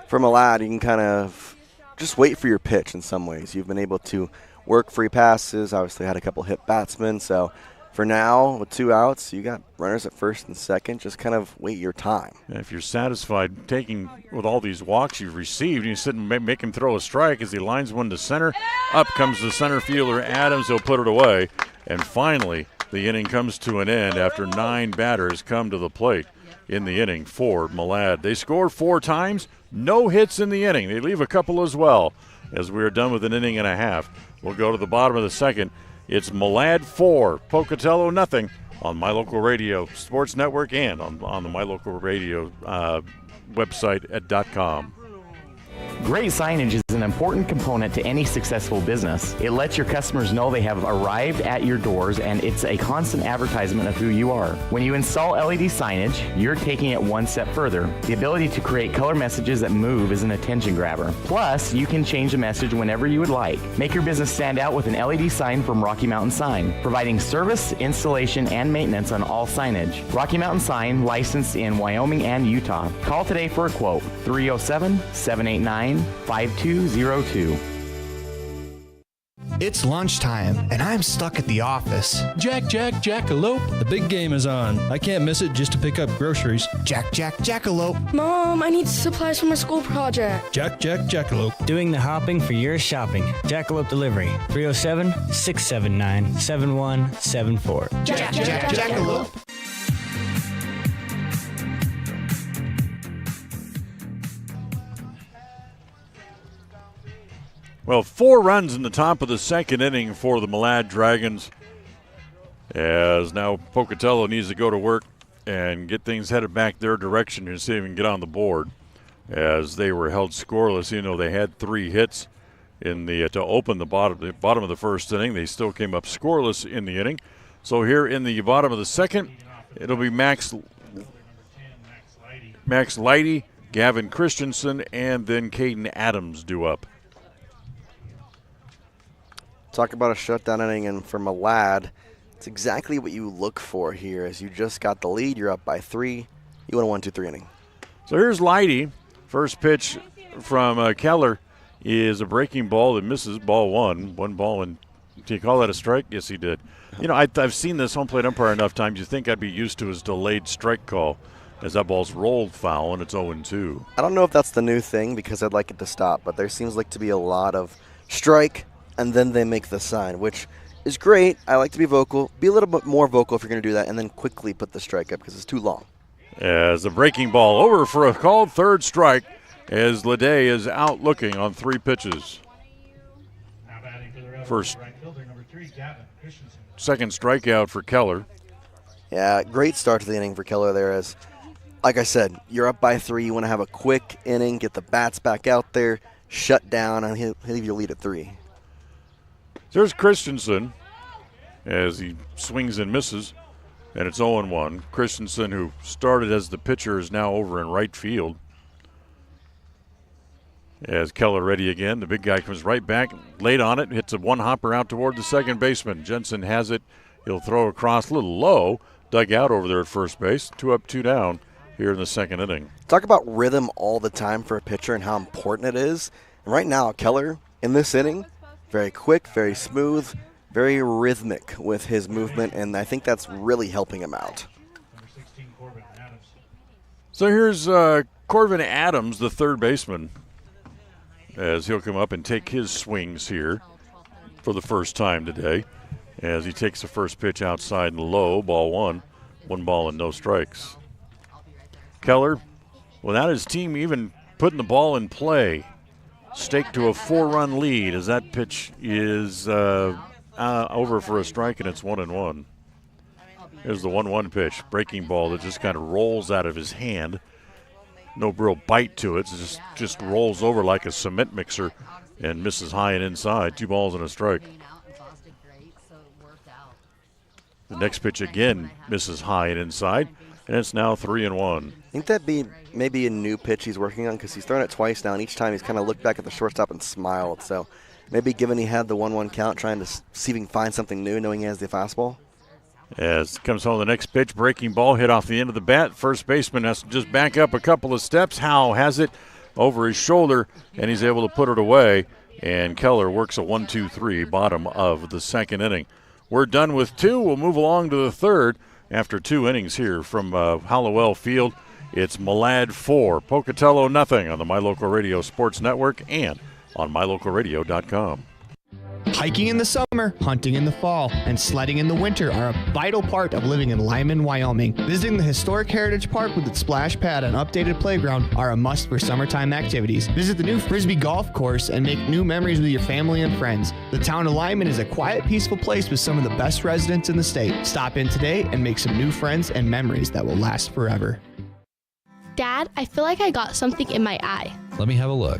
From a lad, you can kind of just wait for your pitch in some ways. You've been able to work free passes, obviously had a couple hit batsmen. So for now, with 2 outs, you got runners at first and second. Just kind of wait your time. And if you're satisfied taking with all these walks you've received, you sit and make him throw a strike as he lines one to center. Up comes the center fielder, Adams. He'll put it away. And finally, the inning comes to an end after 9 batters come to the plate in the inning for Malad. They score 4 times, no hits in the inning. They leave a couple as well as we are done with an inning and a half. We'll go to the bottom of the second. It's Malad 4, Pocatello nothing on My Local Radio Sports Network and on the My Local Radio website at .com. Great signage is an important component to any successful business. It lets your customers know they have arrived at your doors, and it's a constant advertisement of who you are. When you install LED signage, you're taking it one step further. The ability to create color messages that move is an attention grabber. Plus, you can change the message whenever you would like. Make your business stand out with an LED sign from Rocky Mountain Sign, providing service, installation, and maintenance on all signage. Rocky Mountain Sign, licensed in Wyoming and Utah. Call today for a quote, 307-789-5202. It's lunchtime, and I'm stuck at the office. Jackalope. The big game is on. I can't miss it just to pick up groceries. Jackalope. Mom, I need supplies for my school project. Jackalope. Doing the hopping for your shopping. Jackalope Delivery. 307-679-7174. Jackalope. Well, 4 runs in the top of the second inning for the Malad Dragons, as now Pocatello needs to go to work and get things headed back their direction and see if they can get on the board, as they were held scoreless. You know, they had 3 hits in the to open the bottom of the first inning. They still came up scoreless in the inning. So here in the bottom of the second, it'll be Max Leidy, Gavin Christensen, and then Caden Adams due up. Talk about a shutdown inning, and for Malad, it's exactly what you look for here. As you just got the lead, you're up by 3. You want a 1-2-3 inning. So here's Leidy. First pitch from Keller is a breaking ball that misses, ball 1. 1 ball, and do you call that a strike? Yes, he did. You know, I've seen this home plate umpire enough times. You think I'd be used to his delayed strike call, as that ball's rolled foul, and it's 0-2. I don't know if that's the new thing, because I'd like it to stop, but there seems like to be a lot of strike, and then they make the sign, which is great. I like to be vocal. Be a little bit more vocal if you're going to do that, and then quickly put the strike up because it's too long. As the breaking ball over for a called third strike, as Leday is out looking on 3 pitches. First, second strikeout for Keller. Yeah, great start to the inning for Keller there. As, like I said, you're up by 3. You want to have a quick inning, get the bats back out there, shut down, and he'll leave your lead at 3. There's Christensen as he swings and misses, and it's 0-1. Christensen, who started as the pitcher, is now over in right field. As Keller ready again, the big guy comes right back, late on it, hits a one-hopper out toward the second baseman. Jensen has it. He'll throw across a little low, dug out over there at first base. 2 up, 2 down here in the second inning. Talk about rhythm all the time for a pitcher and how important it is. And right now, Keller, in this inning, very quick, very smooth, very rhythmic with his movement, and I think that's really helping him out. So here's Corbin Adams, the third baseman, as he'll come up and take his swings here for the first time today, as he takes the first pitch outside and low, ball 1, 1 ball and no strikes. Keller, without his team even putting the ball in play, staked to a 4-run lead as that pitch is over for a strike, and it's 1-1. Here's the 1-1 pitch, breaking ball that just kind of rolls out of his hand. No real bite to it. It just rolls over like a cement mixer and misses high and inside. 2 balls and a strike. The next pitch again misses high and inside, and it's now 3-1. I think that'd be maybe a new pitch he's working on, because he's thrown it twice now, and each time he's kind of looked back at the shortstop and smiled. So maybe given he had the 1-1 count, trying to see if he can find something new, knowing he has the fastball. As comes home the next pitch, breaking ball hit off the end of the bat. First baseman has to just back up a couple of steps. Howe has it over his shoulder, and he's able to put it away. And Keller works a 1-2-3, bottom of the second inning. We're done with 2. We'll move along to the third after 2 innings here from Halliwell Field. It's Malad 4, Pocatello nothing on the My Local Radio Sports Network and on MyLocalRadio.com. Hiking in the summer, hunting in the fall, and sledding in the winter are a vital part of living in Lyman, Wyoming. Visiting the Historic Heritage Park with its splash pad and updated playground are a must for summertime activities. Visit the new Frisbee Golf Course and make new memories with your family and friends. The town of Lyman is a quiet, peaceful place with some of the best residents in the state. Stop in today and make some new friends and memories that will last forever. Dad, I feel like I got something in my eye. Let me have a look.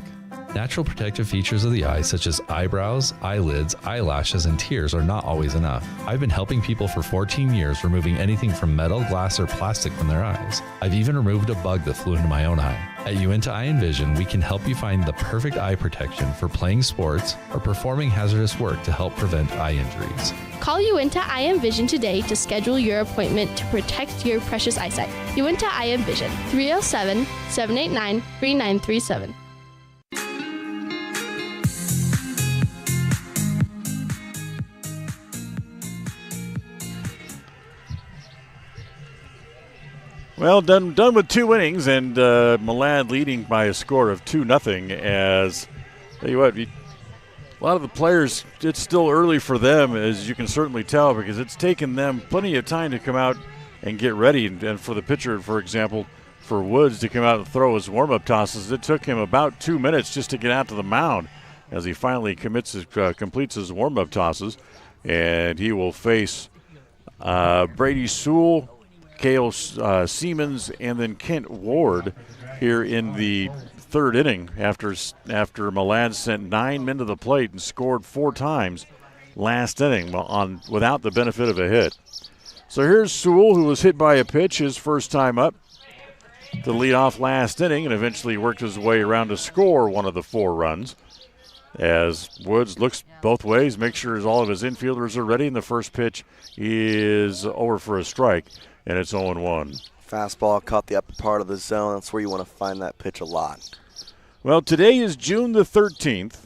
Natural protective features of the eye, such as eyebrows, eyelids, eyelashes, and tears, are not always enough. I've been helping people for 14 years removing anything from metal, glass, or plastic from their eyes. I've even removed a bug that flew into my own eye. At Uinta Eye and Vision, we can help you find the perfect eye protection for playing sports or performing hazardous work to help prevent eye injuries. Call Uinta Eye and Vision today to schedule your appointment to protect your precious eyesight. Uinta Eye and Vision, 307-789-3937. Well, done with 2 innings, and Malad leading by a score of 2-0. As tell you what, a lot of the players, it's still early for them, as you can certainly tell, because it's taken them plenty of time to come out and get ready. And for the pitcher, for example, for Woods to come out and throw his warm-up tosses, it took him about 2 minutes just to get out to the mound as he finally completes his warm-up tosses. And he will face Brady Sewell, Cale Siemens, and then Kent Ward here in the 3rd inning after Malad sent 9 men to the plate and scored 4 times last inning without the benefit of a hit. So here's Sewell, who was hit by a pitch his first time up to lead off last inning and eventually worked his way around to score one of the 4 runs. As Woods looks both ways, makes sure all of his infielders are ready, and the first pitch is over for a strike, and it's 0-1. Fastball caught the upper part of the zone. That's where you want to find that pitch a lot. Well, today is June the 13th.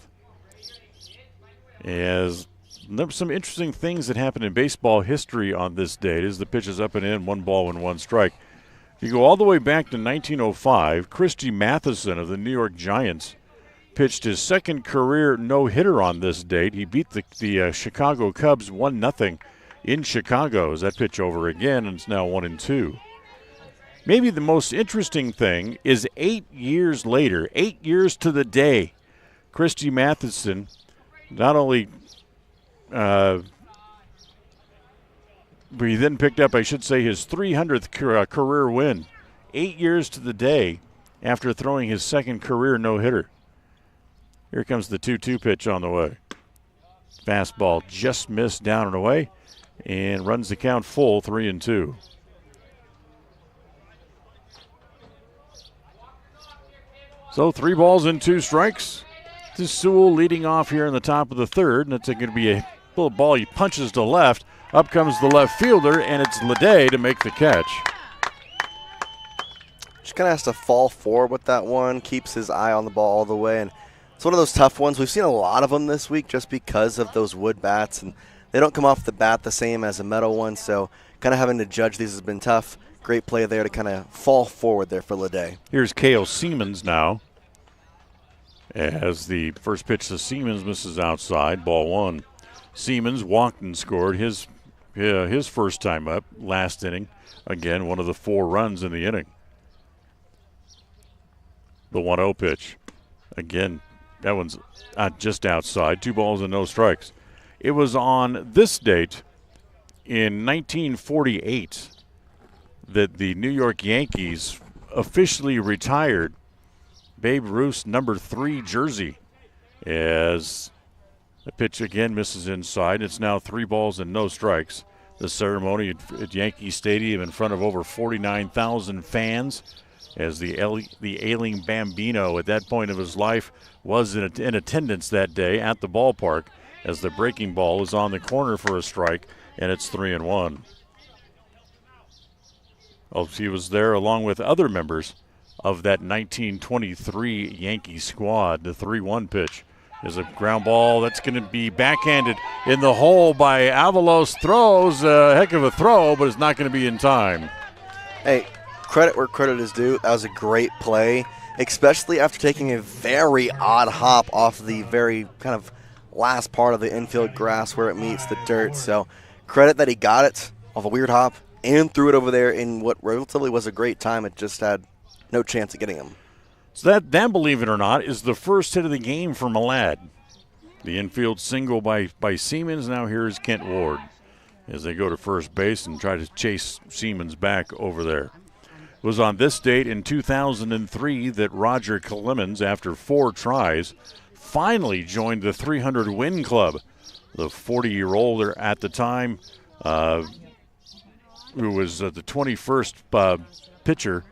As there were some interesting things that happened in baseball history on this date as the pitch is up and in, 1 ball and 1 strike. If you go all the way back to 1905, Christy Matheson of the New York Giants pitched his 2nd career no-hitter on this date. He beat the Chicago Cubs 1-0 in Chicago as that pitch over again, and it's now 1-2. Maybe the most interesting thing is 8 years later, 8 years to the day, Christy Matheson not only but he then picked up, I should say, his 300th career win. 8 years to the day after throwing his 2nd career no-hitter. Here comes the 2-2 pitch on the way. Fastball just missed down and away and runs the count full, 3-2. So 3 balls and 2 strikes. This is Sewell leading off here in the top of the 3rd, and it's going to be a little ball he punches to left. Up comes the left fielder, and it's Ledet to make the catch. Just kind of has to fall forward with that one, keeps his eye on the ball all the way, and it's one of those tough ones. We've seen a lot of them this week just because of those wood bats, and they don't come off the bat the same as a metal one, so kind of having to judge these has been tough. Great play there to kind of fall forward there for Ledet. Here's Cale Siemens now. As the first pitch to Siemens misses outside, ball 1. Siemens walked and scored his first time up last inning. Again, one of the 4 runs in the inning. The 1-0 pitch. Again, that one's just outside. 2 balls and no strikes. It was on this date in 1948 that the New York Yankees officially retired Babe Ruth's number 3 jersey as the pitch again misses inside. It's now 3 balls and no strikes. The ceremony at Yankee Stadium in front of over 49,000 fans as the ailing Bambino at that point of his life was in attendance that day at the ballpark as the breaking ball is on the corner for a strike, and it's 3-1. Oh, he was there along with other members of that 1923 Yankee squad. The 3-1 pitch is a ground ball that's going to be backhanded in the hole by Avalos. Throws a heck of a throw, but it's not going to be in time. Hey, credit where credit is due. That was a great play, especially after taking a very odd hop off the very kind of last part of the infield grass where it meets the dirt. So credit that he got it off a weird hop and threw it over there in what relatively was a great time. It just had no chance of getting him. So that, believe it or not, is the first hit of the game for Malad. The infield single by Siemens. Now here's Kent Ward as they go to first base and try to chase Siemens back over there. It was on this date in 2003 that Roger Clemens, after 4 tries, finally joined the 300 win club. The 40-year-old at the time, who was the 21st pitcher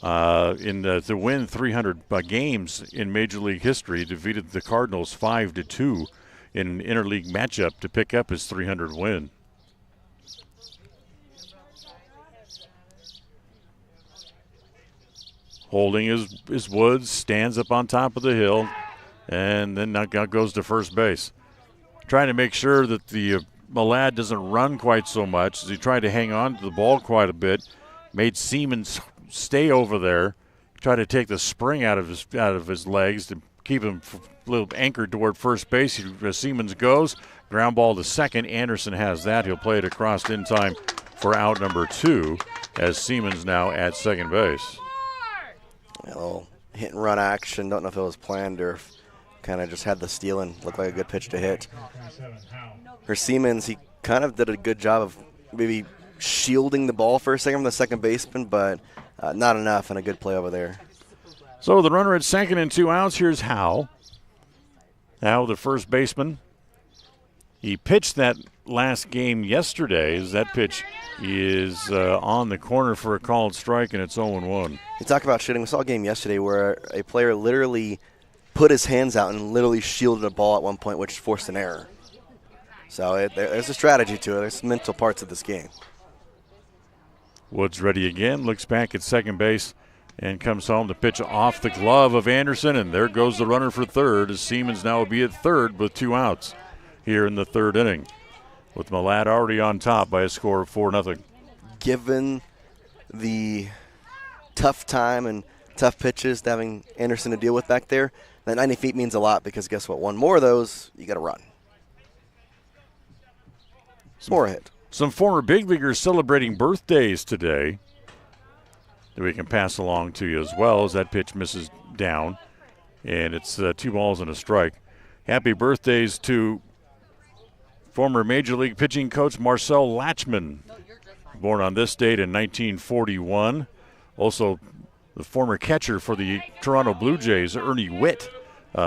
to win 300 games in Major League history, defeated the Cardinals 5-2 in an interleague matchup to pick up his 300 win. Holding is Woods, stands up on top of the hill, and then goes to first base. Trying to make sure that the Malad doesn't run quite so much as he tried to hang on to the ball quite a bit. made Siemens stay over there, try to take the spring out of his legs to keep him a little anchored toward first base. Siemens goes, ground ball to second. Anderson has that. He'll play it across in time for out number 2 as Siemens now at second base. A little hit and run action. Don't know if it was planned or if kind of just had the steal and looked like a good pitch to hit. For Siemens, he kind of did a good job of maybe shielding the ball for a second from the second baseman, but not enough, and a good play over there. So the runner at second and 2 outs. Here's Howe. Howe, the first baseman. He pitched that last game yesterday as that pitch is on the corner for a called strike, and it's 0-1. You talk about shooting. We saw a game yesterday where a player literally put his hands out and literally shielded a ball at one point, which forced an error. So there's a strategy to it. There's mental parts of this game. Woods ready again, looks back at second base and comes home. The pitch off the glove of Anderson, and there goes the runner for third as Siemens now will be at third with 2 outs here in the third inning, with Malad already on top by a score of 4-0. Given the tough time and tough pitches to having Anderson to deal with back there, that 90 feet means a lot because guess what? One more of those, you got to run. More hit. Some former big leaguers celebrating birthdays today that we can pass along to you as well as that pitch misses down, and it's 2 balls and a strike. Happy birthdays to former Major League pitching coach Marcel Latchman, born on this date in 1941. Also, the former catcher for the Toronto Blue Jays, Ernie Witt,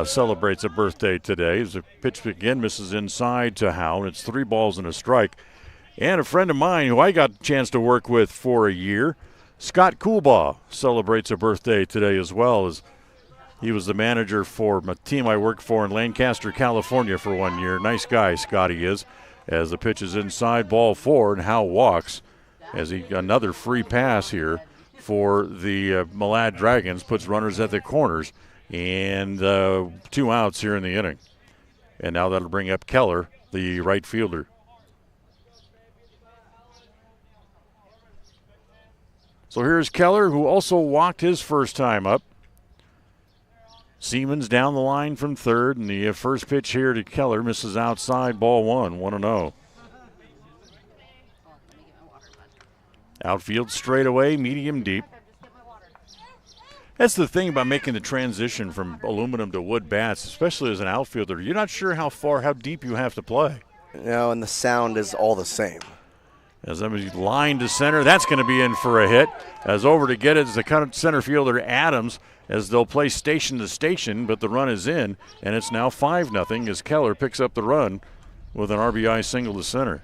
celebrates a birthday today. As the pitch again misses inside to Howe, and it's 3 balls and a strike. And a friend of mine who I got a chance to work with for a year, Scott Coolbaugh, celebrates a birthday today as well, as he was the manager for a team I worked for in Lancaster, California for 1 year. Nice guy, Scotty is, as the pitch is inside, ball 4, and Howe walks as another free pass here for the Malad Dragons, puts runners at the corners, and 2 outs here in the inning. And now that'll bring up Keller, the right fielder. So here's Keller, who also walked his first time up. Siemens down the line from third, and the first pitch here to Keller misses outside, ball 1, 1-0. Outfield straight away, medium deep. That's the thing about making the transition from aluminum to wood bats, especially as an outfielder. You're not sure how deep you have to play. No, and the sound is all the same. As somebody's line to center, that's going to be in for a hit. As over to get it is the center fielder Adams, as they'll play station to station, but the run is in, and it's now 5-0 as Keller picks up the run with an RBI single to center.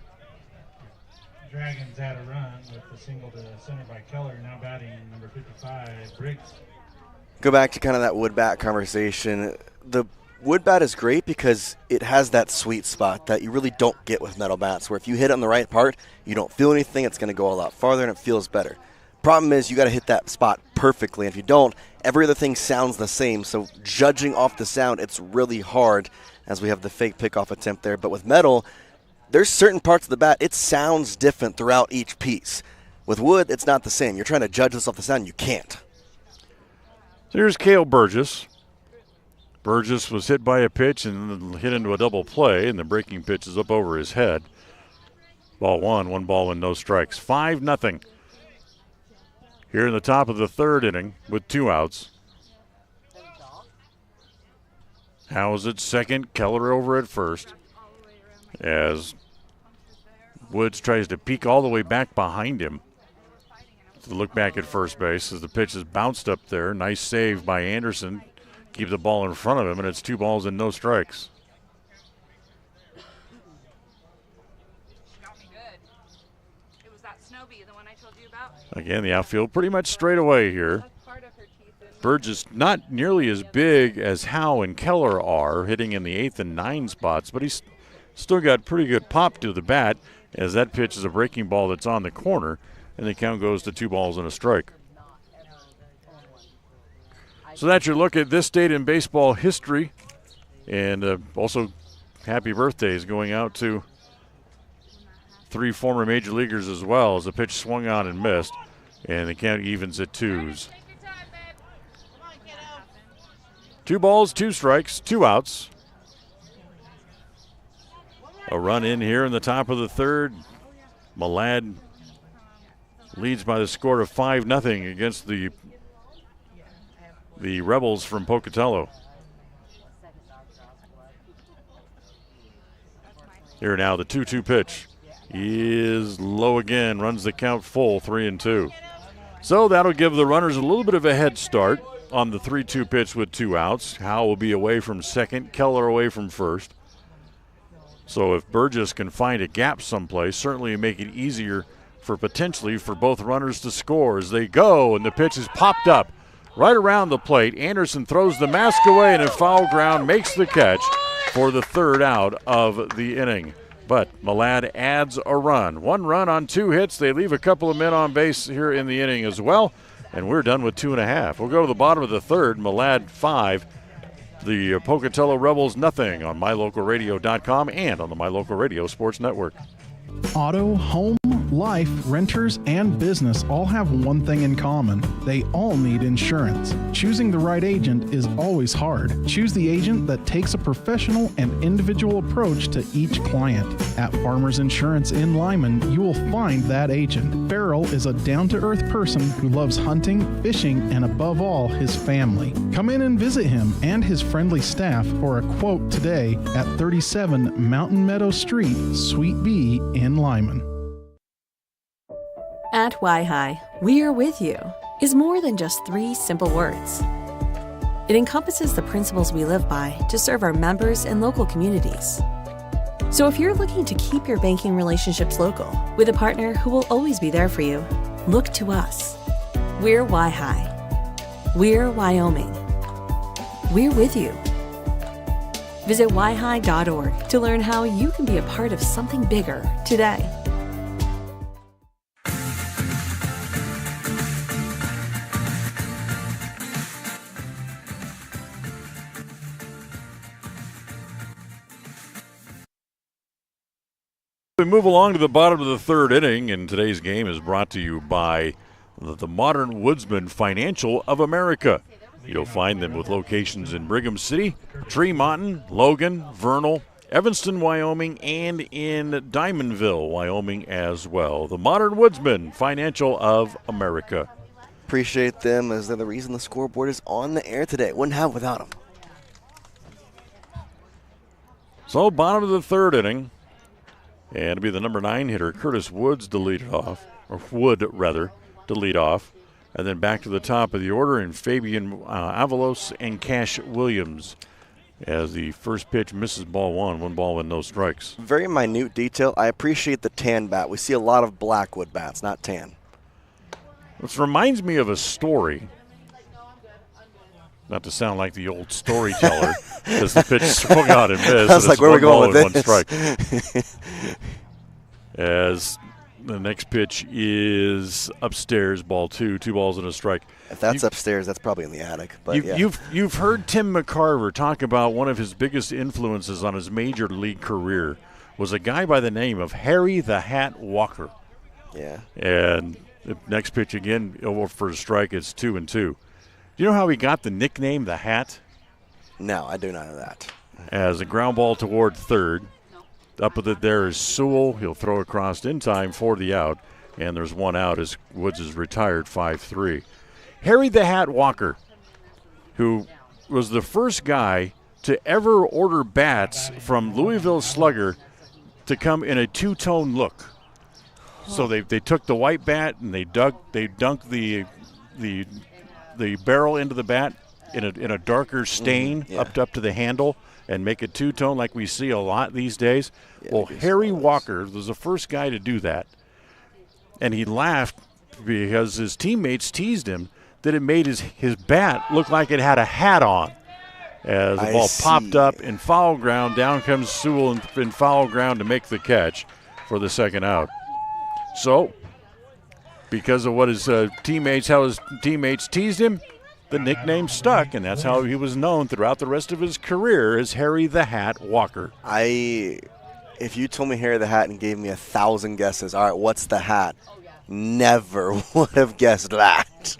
Dragons had a run with the single to center by Keller, now batting number 55, Briggs. Go back to kind of that wood bat conversation. The wood bat is great because it has that sweet spot that you really don't get with metal bats, where if you hit it on the right part, you don't feel anything, it's going to go a lot farther and it feels better. Problem is you got to hit that spot perfectly. If you don't, every other thing sounds the same. So judging off the sound, it's really hard, as we have the fake pickoff attempt there. But with metal, there's certain parts of the bat, it sounds different throughout each piece. With wood, it's not the same. You're trying to judge this off the sound, you can't. Here's Cale Burgess. Burgess was hit by a pitch and hit into a double play, and the breaking pitch is up over his head. Ball 1 ball and no strikes. 5-0. Here in the top of the third inning with 2 outs. Howe's at second, Keller over at first, as Woods tries to peek all the way back behind him to look back at first base as the pitch is bounced up there. Nice save by Anderson. Keep the ball in front of him, and it's 2 balls and no strikes. Again, the outfield pretty much straight away here. Burgess not nearly as big as Howe and Keller are, hitting in the 8th and 9 spots, but he's still got pretty good pop to the bat, as that pitch is a breaking ball that's on the corner, and the count goes to 2 balls and a strike. So that's your look at this date in baseball history, and also happy birthdays going out to 3 former major leaguers as well, as the pitch swung on and missed. And the count evens at 2s. 2 balls, 2 strikes, 2 outs. A run in here in the top of the third. Malad leads by the score of 5-0 against the Rebels from Pocatello. Here now, the 2-2 pitch is low again, runs the count full, 3-2. So that'll give the runners a little bit of a head start on the 3-2 pitch with 2 outs. Howe will be away from second, Keller away from first. So if Burgess can find a gap someplace, certainly make it easier potentially for both runners to score as they go, and the pitch is popped up right around the plate. Anderson throws the mask away and in foul ground makes the catch for the 3rd out of the inning. But Malad adds a run. 1 run on 2 hits. They leave a couple of men on base here in the inning as well. And we're done with 2.5. We'll go to the bottom of the 3rd. Malad 5. The Pocatello Rebels nothing on MyLocalRadio.com and on the My Local Radio Sports Network. Auto, home, life, renters, and business all have one thing in common. They all need insurance. Choosing the right agent is always hard. Choose the agent that takes a professional and individual approach to each client. At Farmers Insurance in Lyman, you will find that agent. Farrell is a down-to-earth person who loves hunting, fishing, and above all, his family. Come in and visit him and his friendly staff for a quote today at 37 Mountain Meadow Street, Suite B in Lyman. At Y-Hi, we are with you is more than just 3 simple words. It encompasses the principles we live by to serve our members and local communities. So if you're looking to keep your banking relationships local with a partner who will always be there for you, look to us. We're Y-Hi. We're Wyoming. We're with you. Visit yhi.org to learn how you can be a part of something bigger today. We move along to the bottom of the 3rd inning, and today's game is brought to you by the Modern Woodsman Financial of America. You'll find them with locations in Brigham City, Tremonton, Logan, Vernal, Evanston, Wyoming, and in Diamondville, Wyoming as well. The Modern Woodsman Financial of America. Appreciate them as they're the reason the scoreboard is on the air today. Wouldn't have without them. So bottom of the 3rd inning. And it'll be the number 9 hitter, Curtis Woods, to lead it off, or Wood, rather, to lead off. And then back to the top of the order in Fabian Avalos and Cash Williams as the first pitch misses ball 1 ball with no strikes. Very minute detail. I appreciate the tan bat. We see a lot of blackwood bats, not tan. This reminds me of a story. Not to sound like the old storyteller, because the pitch swung out and missed. I was like, where are we going with this? 1 strike. As the next pitch is upstairs, ball 2, 2 balls and a strike. If that's upstairs, that's probably in the attic. But you've heard Tim McCarver talk about one of his biggest influences on his major league career was a guy by the name of Harry the Hat Walker. Yeah. And the next pitch again, over for a strike, it's 2-2. Do you know how he got the nickname The Hat? No, I do not know that. As a ground ball toward third. Up with it there is Sewell. He'll throw across in time for the out. And there's 1 out as Woods is retired 5-3. Harry the Hat Walker, who was the first guy to ever order bats from Louisville Slugger to come in a two-tone look. So they took the white bat and they dunked the barrel into the bat in a darker stain up to the handle and make it two-tone like we see a lot these days. Yeah, well, Harry Walker was the first guy to do that. And he laughed because his teammates teased him that it made his bat look like it had a hat on. As the ball popped up in foul ground, down comes Sewell in foul ground to make the catch for the second out. So, because of what how his teammates teased him, the nickname stuck, and that's how he was known throughout the rest of his career as Harry the Hat Walker. If you told me Harry the Hat and gave me 1,000 guesses, all right, what's the hat? Never would have guessed that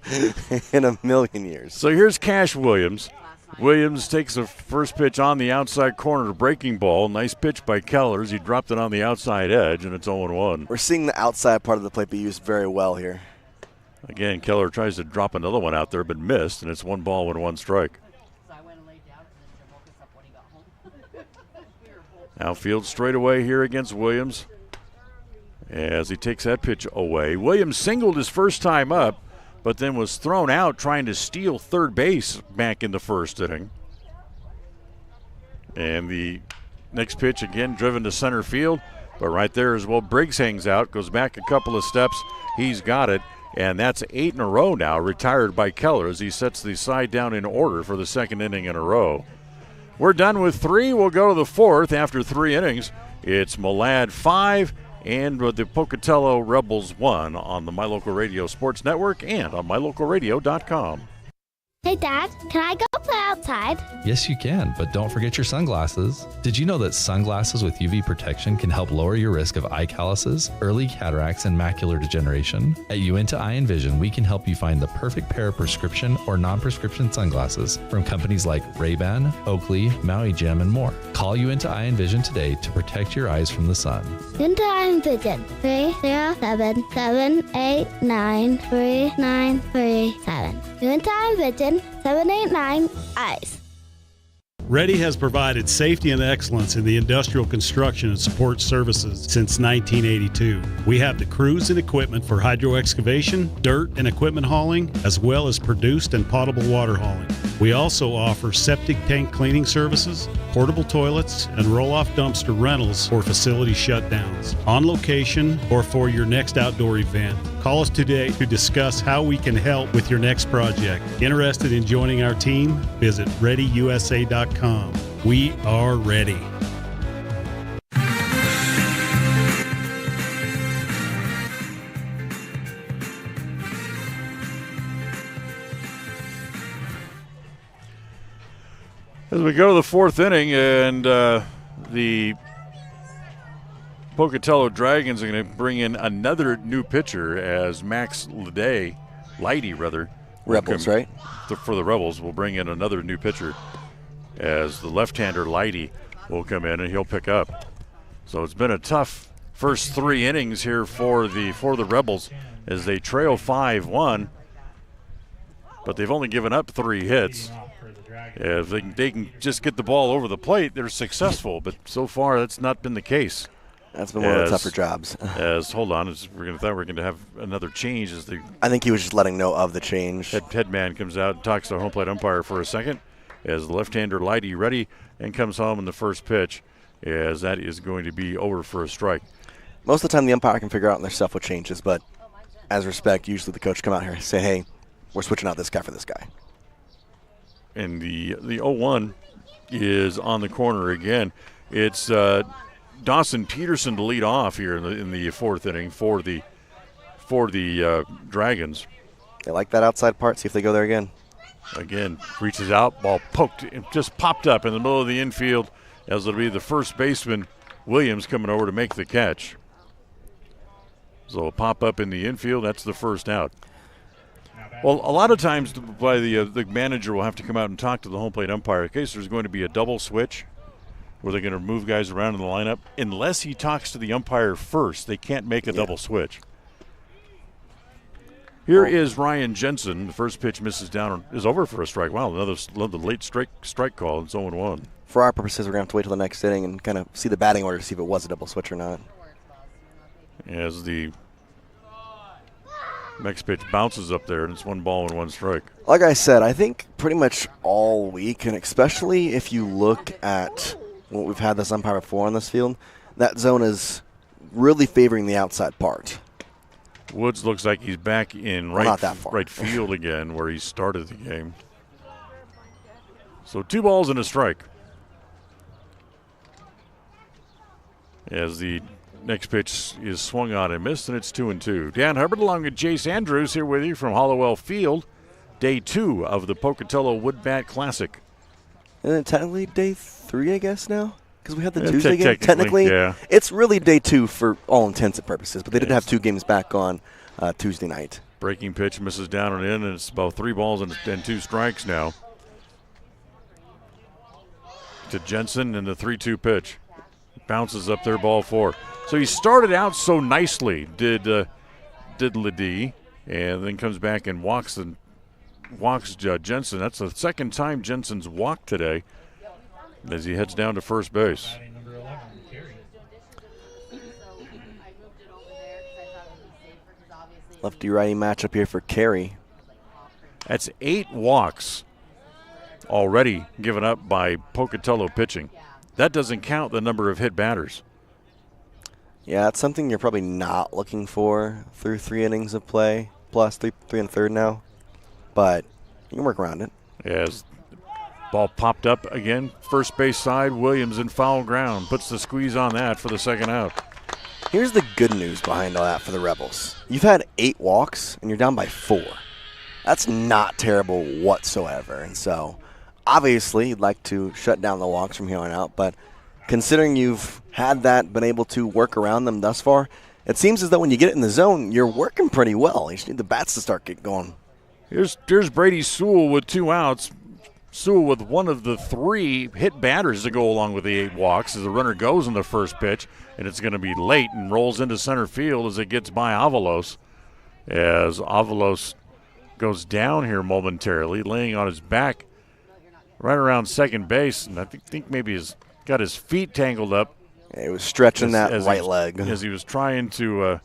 in a million years. So here's Cash Williams. Williams takes the first pitch on the outside corner, breaking ball. Nice pitch by Kellers. He dropped it on the outside edge, and it's 0-1. We're seeing the outside part of the plate be used very well here. Again, Keller tries to drop another one out there, but missed, and it's 1 ball and 1 strike. Outfield straightaway here against Williams as he takes that pitch away. Williams singled his first time up, but then was thrown out trying to steal third base back in the first inning. And the next pitch again driven to center field, but right there as well, Briggs hangs out, goes back a couple of steps. He's got it, and that's 8 in a row now, retired by Keller as he sets the side down in order for the second inning in a row. We're done with 3. We'll go to the 4th after 3 innings. It's Malad 5 and the Pocatello Rebels 1 on the My Local Radio Sports Network and on mylocalradio.com. Hey, Dad, can I go play outside? Yes, you can, but don't forget your sunglasses. Did you know that sunglasses with UV protection can help lower your risk of eye calluses, early cataracts, and macular degeneration? At Uinta Eye and Vision, we can help you find the perfect pair of prescription or non-prescription sunglasses from companies like Ray-Ban, Oakley, Maui Jim, and more. Call Uinta Eye and Vision today to protect your eyes from the sun. Uinta Eye and Vision, 307-789-3937. Uinta Eye and Vision, 789 eyes. Ready has provided safety and excellence in the industrial construction and support services since 1982. We have the crews and equipment for hydro excavation, dirt and equipment hauling, as well as produced and potable water hauling. We also offer septic tank cleaning services, portable toilets, and roll-off dumpster rentals for facility shutdowns, on location or for your next outdoor event. Call us today to discuss how we can help with your next project. Interested in joining our team? Visit ReadyUSA.com. We are ready. As we go to the 4th inning, and the Pocatello Dragons are going to bring in another new pitcher as Max Lighty, Rebels, right? For the Rebels, will bring in another new pitcher as the left-hander Lighty will come in and he'll pick up. So it's been a tough first 3 innings here for the Rebels as they trail 5-1, but they've only given up 3 hits. If they can just get the ball over the plate, they're successful, but so far that's not been the case. That's been one of the tougher jobs. Hold on, we're going to have another change. I think he was just letting know of the change. Headman comes out and talks to the home plate umpire for a second as the left-hander Lighty ready and comes home in the first pitch, as that is going to be over for a strike. Most of the time the umpire can figure out their stuff what changes, but as respect, usually the coach come out here and say, hey, we're switching out this guy for this guy. And the 0-1 is on the corner again. It's Dawson Peterson to lead off here in the 4th inning for the Dragons. They like that outside part. See if they go there again. Again, reaches out, ball poked, it just popped up in the middle of the infield as it'll be the first baseman, Williams, coming over to make the catch. So it'll pop up in the infield. That's the first out. Well, a lot of times the manager will have to come out and talk to the home plate umpire in case there's going to be a double switch where they're going to move guys around in the lineup. Unless he talks to the umpire first, they can't make a double switch. Here is Ryan Jensen. The first pitch misses down, is over for a strike. Wow, another late strike call. It's 0-1. For our purposes, we're going to have to wait till the next inning and kind of see the batting order to see if it was a double switch or not. As the next pitch bounces up there, and it's 1 ball and 1 strike. Like I said, I think pretty much all week, and especially if you look at what we've had this umpire before on this field, that zone is really favoring the outside part. Woods looks like he's back in right field again where he started the game. So 2 balls and a strike. As the next pitch is swung on and missed, and it's 2-2. Dan Hubbard along with Jace Andrews here with you from Halliwell Field. Day 2 of the Pocatello Wood Bat Classic. And then technically day 3, I guess, now? Because we had the Tuesday game. Technically, yeah. It's really day 2 for all intents and purposes, but they did have 2 games back on Tuesday night. Breaking pitch misses down and in, and it's about 3 balls and 2 strikes now. To Jensen and the 3-2 pitch. Bounces up there, ball 4. So he started out so nicely, did Ledee, and then comes back and walks Jensen. That's the second time Jensen's walked today as he heads down to first base. Lefty-righty matchup here for Carey. That's 8 walks already given up by Pocatello pitching. That doesn't count the number of hit batters. Yeah, that's something you're probably not looking for through 3 innings of play, plus 3 1/3 now. But you can work around it. As ball popped up again, first base side, Williams in foul ground. Puts the squeeze on that for the second out. Here's the good news behind all that for the Rebels. You've had 8 walks, and you're down by 4. That's not terrible whatsoever. And so, obviously, you'd like to shut down the walks from here on out. But considering you've had that, been able to work around them thus far, it seems as though when you get it in the zone, you're working pretty well. You just need the bats to start getting going. Here's Brady Sewell with 2 outs. Sewell with one of the 3 hit batters to go along with the 8 walks as the runner goes in the first pitch, and it's going to be late and rolls into center field as it gets by Avalos. As Avalos goes down here momentarily, laying on his back right around second base, and I think maybe he's got his feet tangled up. Yeah, he was stretching that right leg. As he was trying to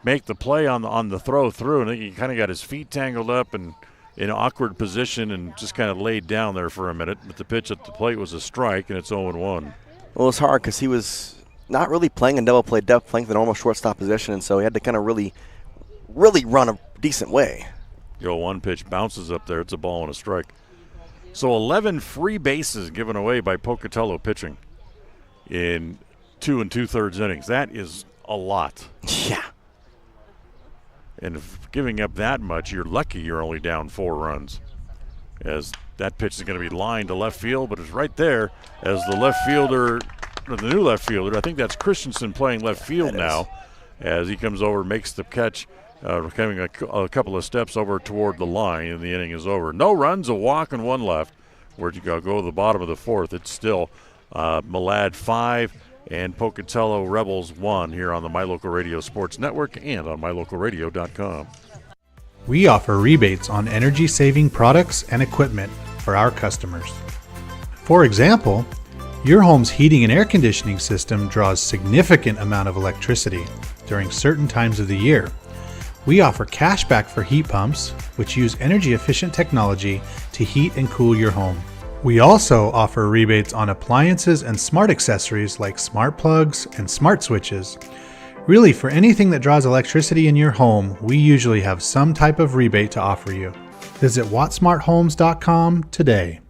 make the play on the throw through, and I think he kind of got his feet tangled up and in an awkward position and just kind of laid down there for a minute. But the pitch at the plate was a strike, and it's 0-1. Well, it's hard because he was not really playing in double play depth, playing the normal shortstop position, and so he had to kind of really run a decent way. The 0-1 pitch bounces up there. It's a ball and a strike. So 11 free bases given away by Pocatello pitching in 2 2/3 innings. That is a lot. Yeah. And if giving up that much, you're lucky you're only down 4 runs. As that pitch is going to be lined to left field, but it's right there as the left fielder, or the new left fielder, I think that's Christensen playing left field now, as he comes over, makes the catch, coming a couple of steps over toward the line, and the inning is over. No runs, a walk, and 1 left. Where'd you go? Go to the bottom of the 4th. It's still Malad 5 and Pocatello Rebels 1 here on the My Local Radio Sports Network and on mylocalradio.com. We offer rebates on energy-saving products and equipment for our customers. For example, your home's heating and air conditioning system draws significant amount of electricity during certain times of the year. We offer cash back for heat pumps, which use energy-efficient technology to heat and cool your home. We also offer rebates on appliances and smart accessories like smart plugs and smart switches. Really, for anything that draws electricity in your home, we usually have some type of rebate to offer you. Visit wattsmarthomes.com today.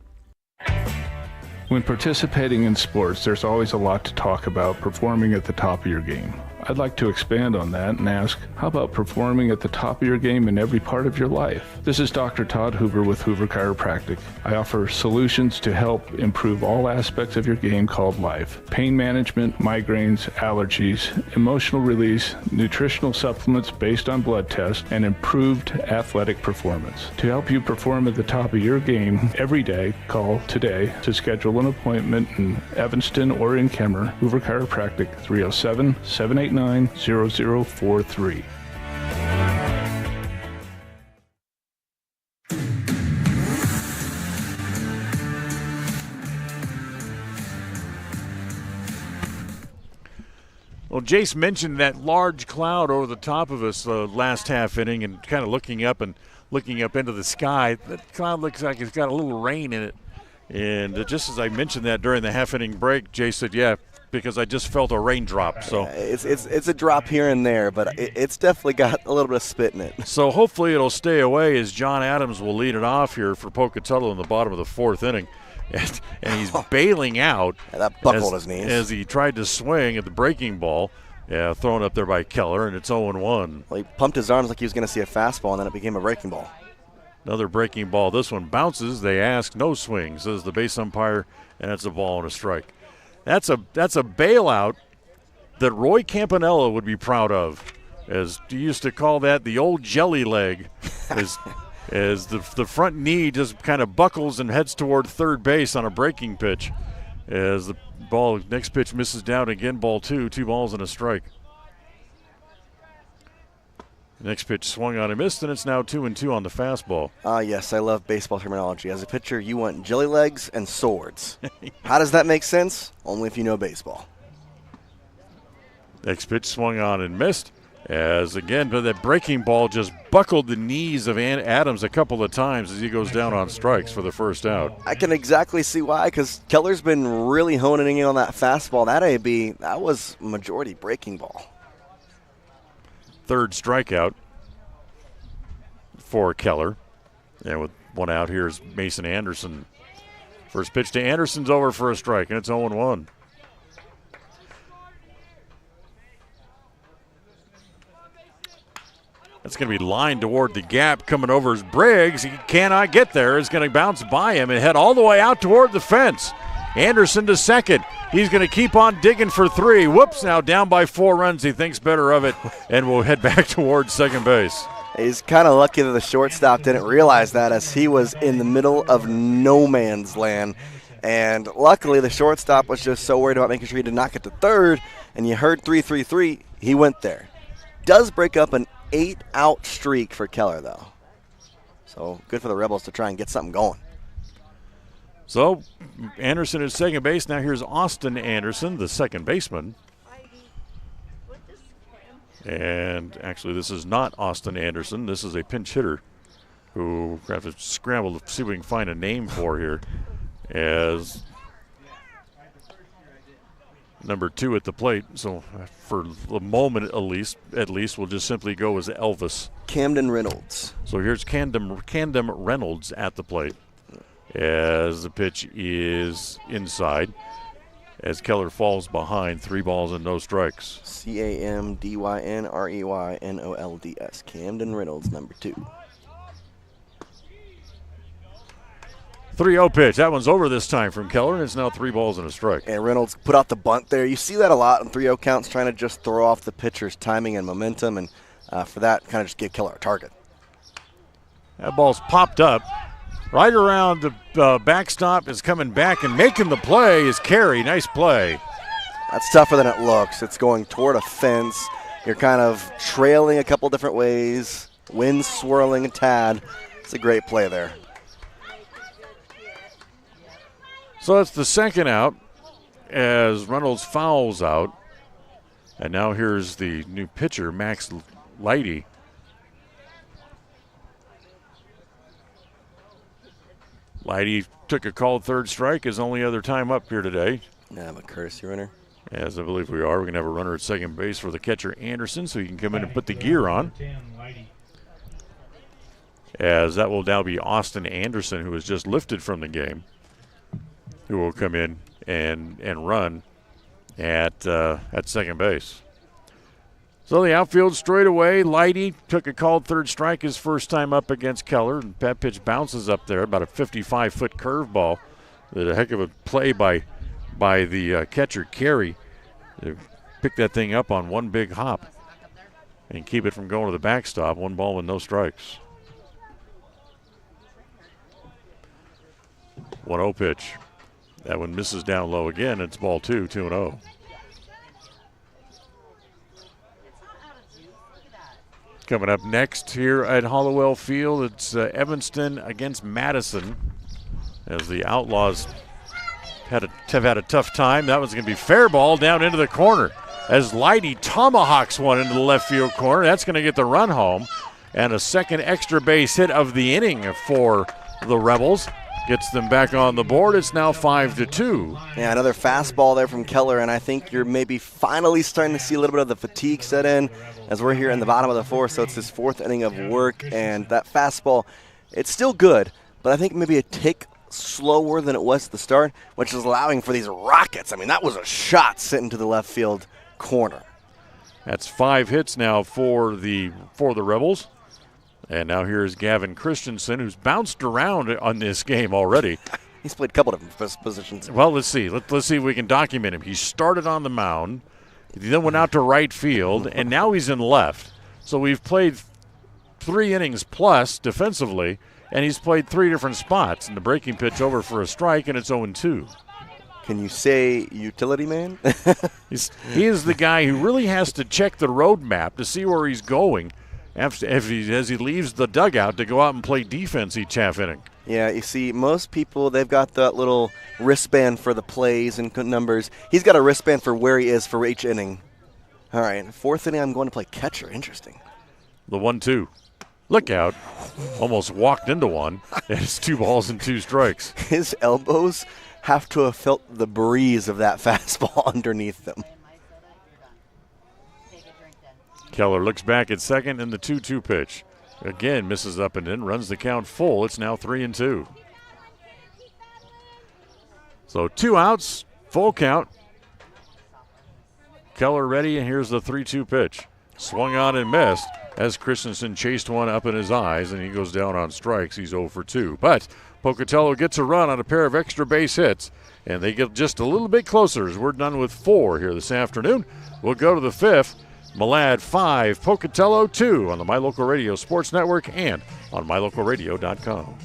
When participating in sports, there's always a lot to talk about performing at the top of your game. I'd like to expand on that and ask, how about performing at the top of your game in every part of your life? This is Dr. Todd Hoover with Hoover Chiropractic. I offer solutions to help improve all aspects of your game called life. Pain management, migraines, allergies, emotional release, nutritional supplements based on blood tests, and improved athletic performance. To help you perform at the top of your game every day, call today to schedule an appointment in Evanston or in Kemmer. Hoover Chiropractic, 307-789-0043. Well, Jace mentioned that large cloud over the top of us last half inning, and kind of looking up into the sky. That cloud looks like it's got a little rain in it. And just as I mentioned that during the half inning break, Jace said, yeah, because I just felt a raindrop. So it's a drop here and there, but it's definitely got a little bit of spit in it. So hopefully it'll stay away as John Adams will lead it off here for Pocatello in the bottom of the 4th inning. And he's bailing out. That buckled his knees. As he tried to swing at the breaking ball, thrown up there by Keller, and it's 0-1. Well, he pumped his arms like he was going to see a fastball, and then it became a breaking ball. Another breaking ball. This one bounces. They ask no swing, says the base umpire, and it's a ball and a strike. That's a bailout that Roy Campanella would be proud of, as you used to call that, the old jelly leg, as the front knee just kind of buckles and heads toward third base on a breaking pitch. As the next pitch misses down again, ball 2 balls and a strike. Next pitch swung on and missed, and it's now 2-2 on the fastball. Yes, I love baseball terminology. As a pitcher, you want jelly legs and swords. How does that make sense? Only if you know baseball. Next pitch swung on and missed, as again, but that breaking ball just buckled the knees of Adams a couple of times as he goes down on strikes for the first out. I can exactly see why, because Keller's been really honing in on that fastball. That was majority breaking ball. Third strikeout for Keller. And with one out, here's Mason Anderson. First pitch to Anderson's over for a strike, and it's 0-1. That's going to be lined toward the gap. Coming over is Briggs. He cannot get there. It's going to bounce by him and head all the way out toward the fence. Anderson to second. He's going to keep on digging for 3. Whoops, now down by 4 runs. He thinks better of it and will head back towards second base. He's kind of lucky that the shortstop didn't realize that, as he was in the middle of no man's land. And luckily the shortstop was just so worried about making sure he did not get to third, and you heard 3-3-3, he went there. Does break up an 8-out streak for Keller, though. So good for the Rebels to try and get something going. So Anderson is second base. Now here's Austin Anderson, the second baseman. And actually, this is not Austin Anderson. This is a pinch hitter who we have to scramble to see if we can find a name for here. As number 2 at the plate. So for the moment, at least, we'll just simply go as Elvis. Camden Reynolds. So here's Camden Reynolds at the plate, as the pitch is inside, as Keller falls behind. 3 balls and no strikes. CamdenReynolds. Camden Reynolds, number 2. 3-0 pitch. That one's over this time from Keller, and it's now 3 balls and a strike. And Reynolds put out the bunt there. You see that a lot in 3-0 counts, trying to just throw off the pitcher's timing and momentum, and for that, kind of just give Keller a target. That ball's popped up right around the backstop. Is coming back and making the play is Carey. Nice play. That's tougher than it looks. It's going toward a fence. You're kind of trailing a couple different ways. Wind swirling a tad. It's a great play there. So that's the second out as Reynolds fouls out. And now here's the new pitcher, Max Leidy. Leidy took a called third strike, his only other time up here today. Have a courtesy runner. As I believe we are. We're going to have a runner at second base for the catcher, Anderson, so he can come in and put the gear on. As that will now be Austin Anderson, who was just lifted from the game, who will come in and run at second base. So the outfield straight away. Leidy took a called third strike his first time up against Keller. And that pitch bounces up there, about a 55-foot curveball. A heck of a play by the catcher, Carey. To pick that thing up on one big hop and keep it from going to the backstop. 1 ball with no strikes. 1-0 pitch. That one misses down low again. It's ball 2, 2-0. Coming up next here at Halliwell Field, it's Evanston against Madison, as the Outlaws have had a tough time. That one's going to be fair ball down into the corner, as Leidy tomahawks one into the left field corner. That's going to get the run home, and a second extra base hit of the inning for the Rebels. Gets them back on the board. It's now 5-2. Yeah, another fastball there from Keller, and I think you're maybe finally starting to see a little bit of the fatigue set in as we're here in the bottom of the 4th, so it's his 4th inning of work, and that fastball, it's still good, but I think maybe a tick slower than it was at the start, which is allowing for these rockets. I mean, that was a shot sitting to the left field corner. That's 5 hits now for the Rebels. And now here's Gavin Christensen, who's bounced around on this game already. He's played a couple different positions. Well, let's see. Let's see if we can document him. He started on the mound, he then went out to right field, and now he's in left. So we've played 3 innings plus defensively, and he's played 3 different spots. And the breaking pitch over for a strike, and it's 0-2. Can you say utility man? He is the guy who really has to check the road map to see where he's going as he leaves the dugout to go out and play defense each half inning. Yeah, you see, most people, they've got that little wristband for the plays and numbers. He's got a wristband for where he is for each inning. All right, 4th inning, I'm going to play catcher. Interesting. The 1-2. Look out. Almost walked into one. It's 2 balls and 2 strikes. His elbows have to have felt the breeze of that fastball underneath them. Keller looks back at second in the 2-2 pitch. Again, misses up and in, runs the count full. It's now 3-2. So 2 outs, full count. Keller ready, and here's the 3-2 pitch. Swung on and missed as Christensen chased one up in his eyes, and he goes down on strikes. He's 0 for 2. But Pocatello gets a run on a pair of extra base hits, and they get just a little bit closer as we're done with 4 here this afternoon. We'll go to the 5th. Malad 5, Pocatello 2 on the My Local Radio Sports Network and on mylocalradio.com.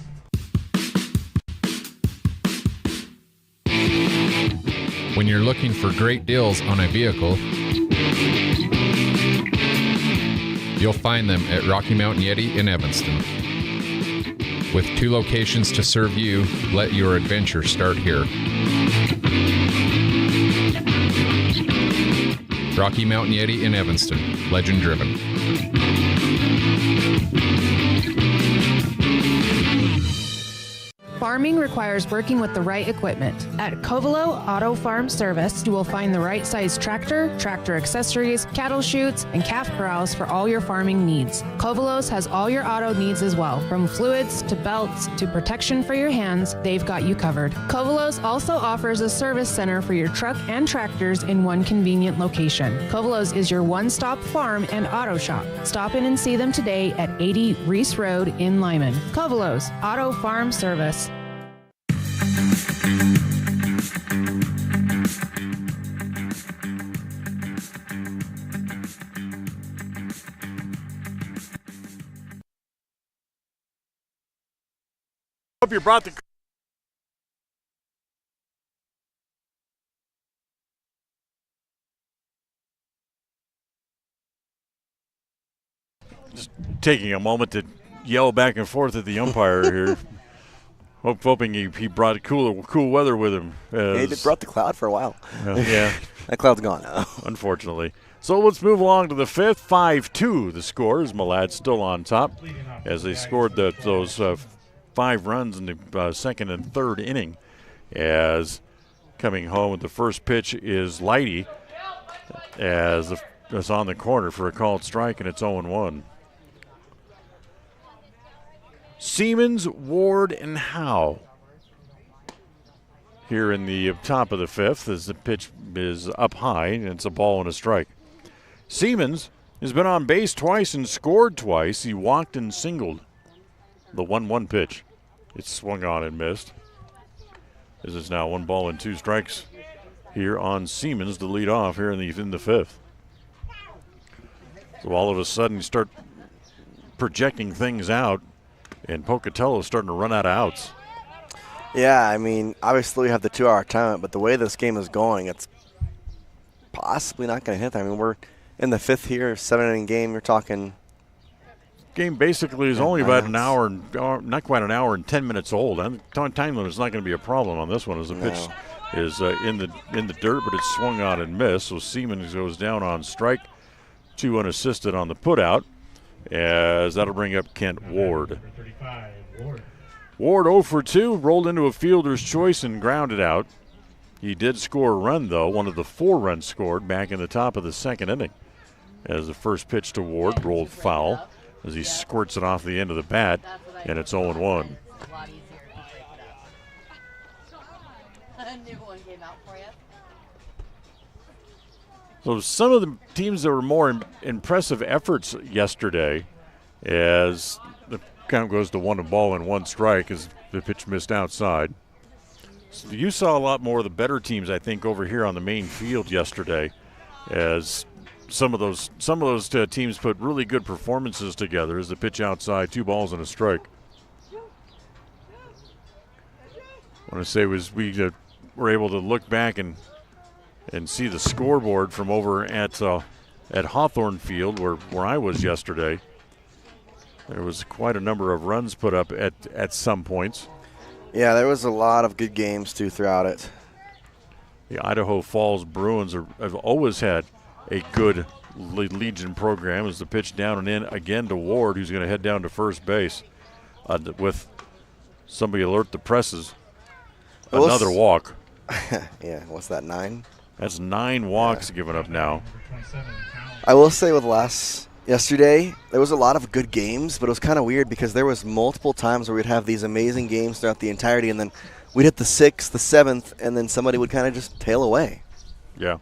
When you're looking for great deals on a vehicle, you'll find them at Rocky Mountain Yeti in Evanston. With 2 locations to serve you, let your adventure start here. Rocky Mountain Yeti in Evanston, legend driven. Farming requires working with the right equipment. At Covelo Auto Farm Service, you will find the right size tractor, tractor accessories, cattle chutes, and calf corrals for all your farming needs. Covelos has all your auto needs as well. From fluids to belts to protection for your hands, they've got you covered. Covelos also offers a service center for your truck and tractors in one convenient location. Covelos is your one-stop farm and auto shop. Stop in and see them today at 80 Reese Road in Lyman. Covelos Auto Farm Service. Hope you brought the just taking a moment to yell back and forth at the umpire here. Hoping he brought cool weather with him. He brought the cloud for a while. Yeah. That cloud's gone now. Unfortunately. So let's move along to the 5th. 5-2 the score is Malad still on top as they scored those 5 runs in the 2nd and 3rd inning. As coming home with the first pitch is Lighty as it's on the corner for a called strike, and it's 0-1. Siemens, Ward, and Howe here in the top of the 5th as the pitch is up high, and it's a ball and a strike. Siemens has been on base twice and scored twice. He walked and singled. The 1-1 pitch. It's swung on and missed. This is now 1 ball and 2 strikes here on Siemens to lead off here in the 5th. So all of a sudden you start projecting things out, and Pocatello is starting to run out of outs. Yeah, I mean, obviously we have the 2-hour timeout, but the way this game is going, it's possibly not going to hit. I mean, we're in the 5th here, 7-inning game. You're talking. Game basically is only about an hour, not quite an hour and 10 minutes old. Time limit is not going to be a problem on this one as the pitch is in the dirt, but it's swung on and missed. So Siemens goes down on strike, 2 unassisted on the putout, as that'll bring up Kent Ward. Ward 0 for 2, rolled into a fielder's choice and grounded out. He did score a run, though, one of the 4 runs scored back in the top of the 2nd inning. As the first pitch to Ward rolled foul as he squirts it off the end of the bat, and it's 0-1. So some of the teams that were more impressive efforts yesterday, as the count goes to 1 ball and 1 strike as the pitch missed outside. So you saw a lot more of the better teams, I think, over here on the main field yesterday, as some of those teams put really good performances together as the pitch outside, 2 balls and a strike. I want to say we were able to look back and see the scoreboard from over at Hawthorne Field where I was yesterday. There was quite a number of runs put up at some points. Yeah, there was a lot of good games too throughout it. The Idaho Falls Bruins have always had a good Legion program. As the pitch down and in again to Ward, who's going to head down to first base with somebody alert the presses. Another walk. Yeah, what's that, 9? That's 9 walks given up now. I will say with yesterday, there was a lot of good games, but it was kind of weird because there was multiple times where we'd have these amazing games throughout the entirety, and then we'd hit the 6th, the 7th, and then somebody would kind of just tail away. Yeah.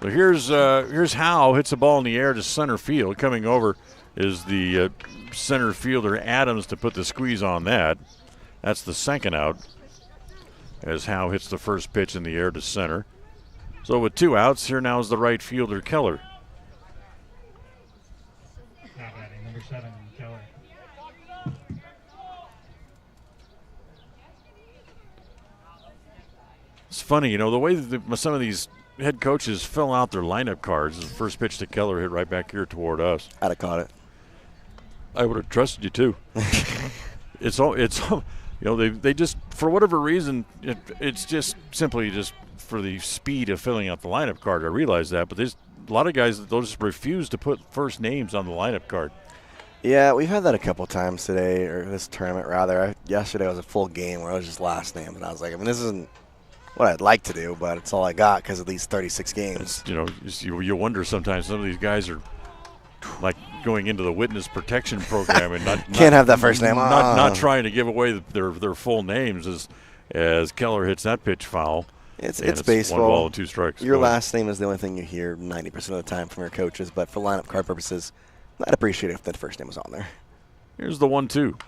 So here's Howe hits a ball in the air to center field. Coming over is the center fielder Adams to put the squeeze on that. That's the second out as Howe hits the first pitch in the air to center. So with 2 outs, here now is the right fielder Keller. Number 7, Keller. It's funny, the way that some of these head coaches fill out their lineup cards. The first pitch to Keller hit right back here toward us. I'd have caught it. I would have trusted you too. It's they just, for whatever reason, it's just simply just for the speed of filling out the lineup card. I realize that, but there's a lot of guys that they'll just refuse to put first names on the lineup card. Yeah, we've had that a couple times today, or this tournament rather. Yesterday was a full game where it was just last name, and I was like, this isn't what I'd like to do, but it's all I got because of these 36 games. You wonder sometimes some of these guys are like going into the witness protection program and not can't have that first name. Not trying to give away their full names as Keller hits that pitch foul. It's baseball. 1 ball and 2 strikes. Your last name is the only thing you hear 90% of the time from your coaches, but for lineup card purposes, I'd appreciate it if that first name was on there. Here's the 1-2.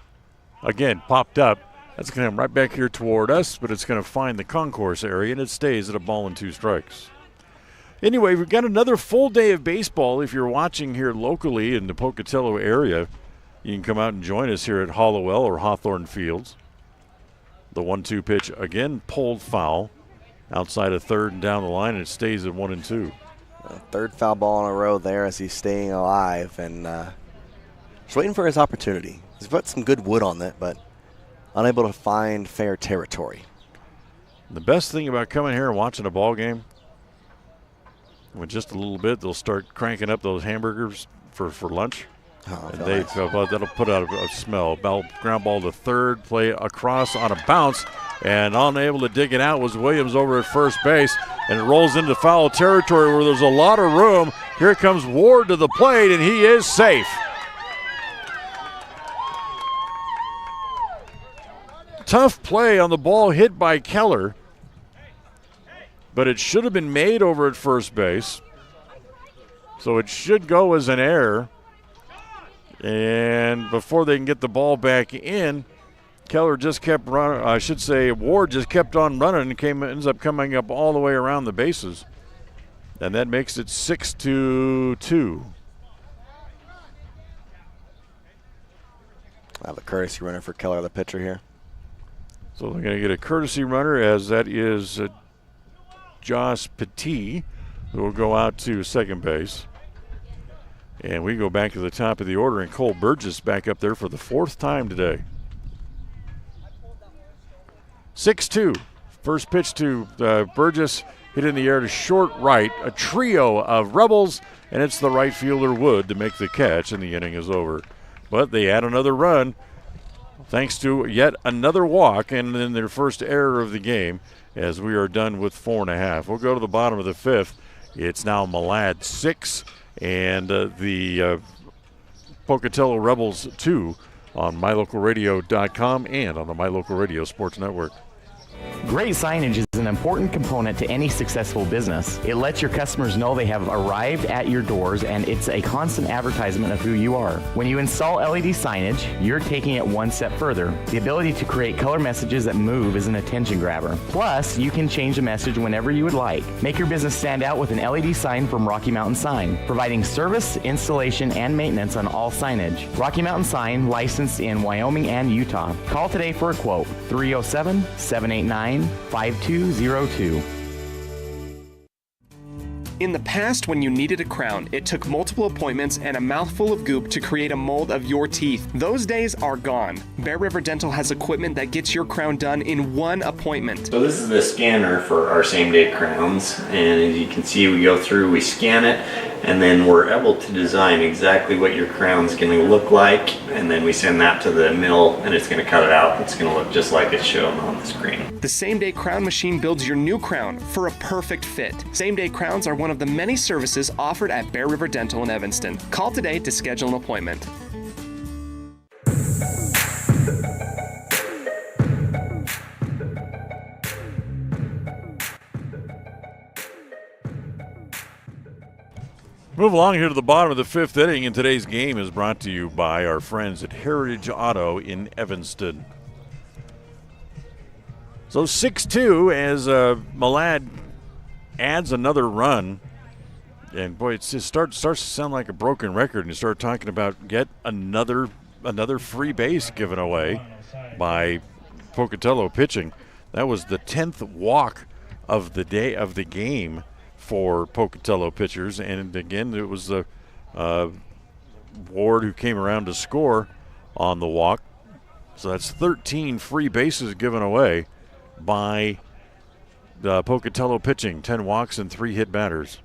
Again, popped up. That's going to come right back here toward us, but it's going to find the concourse area, and it stays at 1 ball and 2 strikes. Anyway, we've got another full day of baseball. If you're watching here locally in the Pocatello area, you can come out and join us here at Halliwell or Hawthorne Fields. The 1-2 pitch, again, pulled foul. Outside of third and down the line, and it stays at 1-2. Third foul ball in a row there as he's staying alive and just waiting for his opportunity. He's put some good wood on it, but unable to find fair territory. The best thing about coming here and watching a ball game, in just a little bit, they'll start cranking up those hamburgers for lunch. Oh, and that'll put out a smell. Ground ball to third, play across on a bounce, and unable to dig it out was Williams over at first base, and it rolls into foul territory where there's a lot of room. Here comes Ward to the plate, and he is safe. Tough play on the ball hit by Keller, but it should have been made over at first base, so it should go as an error. And before they can get the ball back in, Keller just kept running. I should say Ward just kept on running and ends up coming up all the way around the bases. And that makes it 6-2. I have a courtesy runner for Keller, the pitcher here. So they're going to get a courtesy runner, as that is Josh Petit, who will go out to second base. And we go back to the top of the order, and Cole Burgess back up there for the 4th time today. 6-2. First pitch to Burgess, hit in the air to short right. A trio of Rebels, and it's the right fielder Wood to make the catch, and the inning is over. But they add another run thanks to yet another walk, and then their first error of the game, as we are done with 4.5. We'll go to the bottom of the 5th. It's now Malad 6. And the Pocatello Rebels 2 on MyLocalRadio.com and on the My Local Radio Sports Network. Great signage is an important component to any successful business. It lets your customers know they have arrived at your doors, and it's a constant advertisement of who you are. When you install LED signage, you're taking it one step further. The ability to create color messages that move is an attention grabber. Plus, you can change the message whenever you would like. Make your business stand out with an LED sign from Rocky Mountain Sign, providing service, installation, and maintenance on all signage. Rocky Mountain Sign, licensed in Wyoming and Utah. Call today for a quote, 307-789-5202. In the past, when you needed a crown, it took multiple appointments and a mouthful of goop to create a mold of your teeth. Those days are gone. Bear River Dental has equipment that gets your crown done in one appointment. So this is the scanner for our same-day crowns, and as you can see, we go through, we scan it, and then we're able to design exactly what your crown's going to look like, and then we send that to the mill, and it's going to cut it out. It's going to look just like it's shown on the screen. The same-day crown machine builds your new crown for a perfect fit. Same-day crowns are one of the many services offered at Bear River Dental in Evanston. Call today to schedule an appointment. Move along here to the bottom of the fifth inning, and today's game is brought to you by our friends at Heritage Auto in Evanston. So 6-2 as Malad adds another run. And boy, it just starts to sound like a broken record, and you start talking about get another free base given away by Pocatello pitching. That was the 10th walk of the day of the game for Pocatello pitchers, and again it was Ward who came around to score on the walk. So that's 13 free bases given away by the Pocatello pitching, 10 walks and 3 hit batters.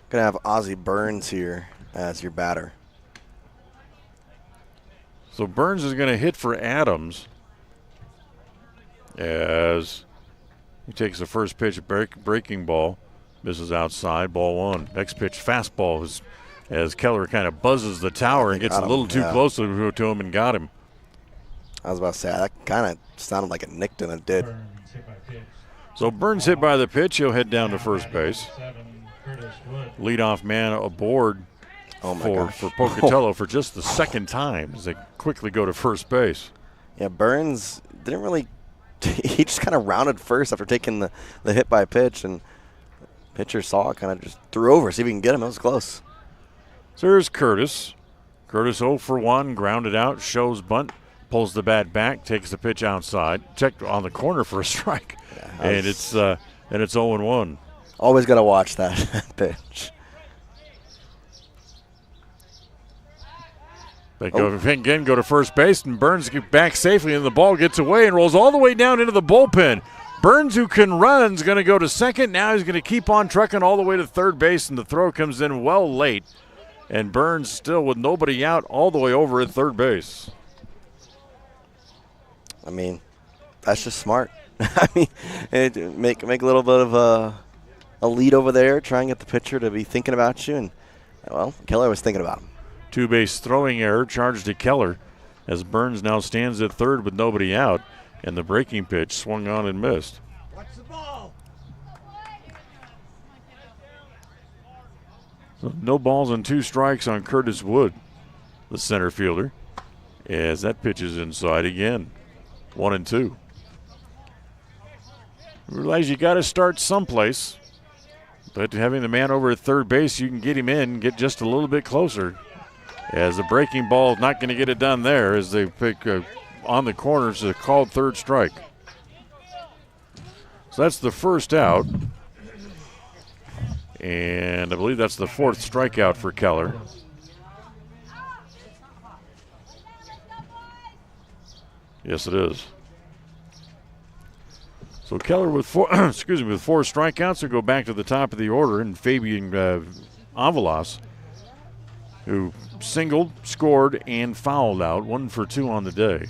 Gonna have Ozzie Burns here as your batter. So Burns is gonna hit for Adams as he takes the first pitch, breaking ball, misses outside, ball one. Next pitch, fastball, as Keller kind of buzzes the tower and gets a little too close to him and got him. I was about to say, that kind of sounded like it nicked, and it did. So Burns hit by the pitch. He'll head down to first base. Leadoff man aboard for Pocatello for just the second time as they quickly go to first base. Yeah, Burns didn't really – he just kind of rounded first after taking the hit by pitch, and pitcher saw it, kind of just threw over, see if he can get him. It was close. So here's Curtis. Curtis 0 for 1, grounded out, shows bunt, pulls the bat back, takes the pitch outside, checked on the corner for a strike, and it's 0-1. Always got to watch that pitch. They go again, go to first base, and Burns gets back safely, and the ball gets away and rolls all the way down into the bullpen. Burns, who can run, is going to go to second. Now he's going to keep on trucking all the way to third base, and the throw comes in well late. And Burns still with nobody out all the way over at third base. I mean, that's just smart. I mean, make a little bit of a lead over there, try and get the pitcher to be thinking about you. And, well, Keller was thinking about him. Two-base throwing error charged to Keller as Burns now stands at third with nobody out, and the breaking pitch swung on and missed. Watch the ball. So no balls and 2 strikes on Curtis Wood, the center fielder, as that pitch is inside again. 1-2. Realize you got to start someplace, but having the man over at third base, you can get him in, get just a little bit closer. As the breaking ball is not going to get it done there as they pick on the corners, a called third strike. So that's the first out. And I believe that's the 4th strikeout for Keller. Yes, it is. So Keller with 4 strikeouts will go back to the top of the order, and Fabian Avalos, who singled, scored, and fouled out. 1 for 2 on the day.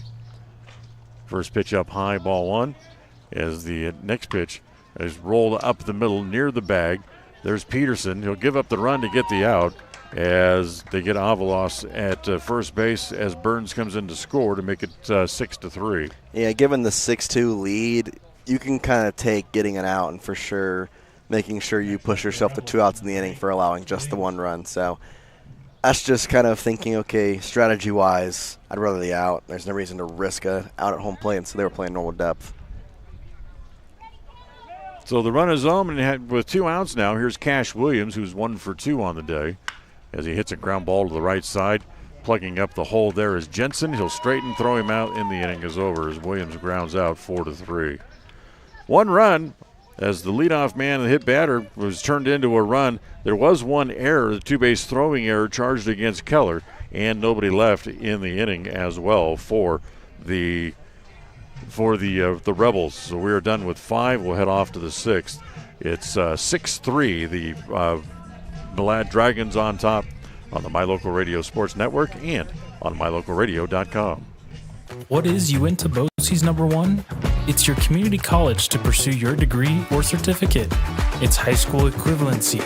First pitch up high, ball 1. As the next pitch is rolled up the middle near the bag. There's Peterson. He'll give up the run to get the out. as they get Avalos at first base as Burns comes in to score to make it 6-3. Yeah, given the 6-2 lead, you can kind of take getting an out and for sure making sure you push yourself to 2 outs in the inning for allowing just the 1 run. So that's just kind of thinking, okay, strategy-wise, I'd rather the out. There's no reason to risk a out at home plate, and so they were playing normal depth. So the run is home, and with 2 outs now, here's Cash Williams, who's 1 for 2 on the day, as he hits a ground ball to the right side. Plugging up the hole there is Jensen. He'll straighten, throw him out, and the inning is over as Williams grounds out 4-3. 1 run as the leadoff man, the hit batter, was turned into a run. There was 1 error, the 2-base throwing error charged against Keller, and nobody left in the inning as well for the Rebels. So we are done with 5. We'll head off to the 6th. It's 6-3. The Malad Dragons on top on the My Local Radio Sports Network and on mylocalradio.com. What is Uinta BOCES number 1? It's your community college to pursue your degree or certificate. It's high school equivalency.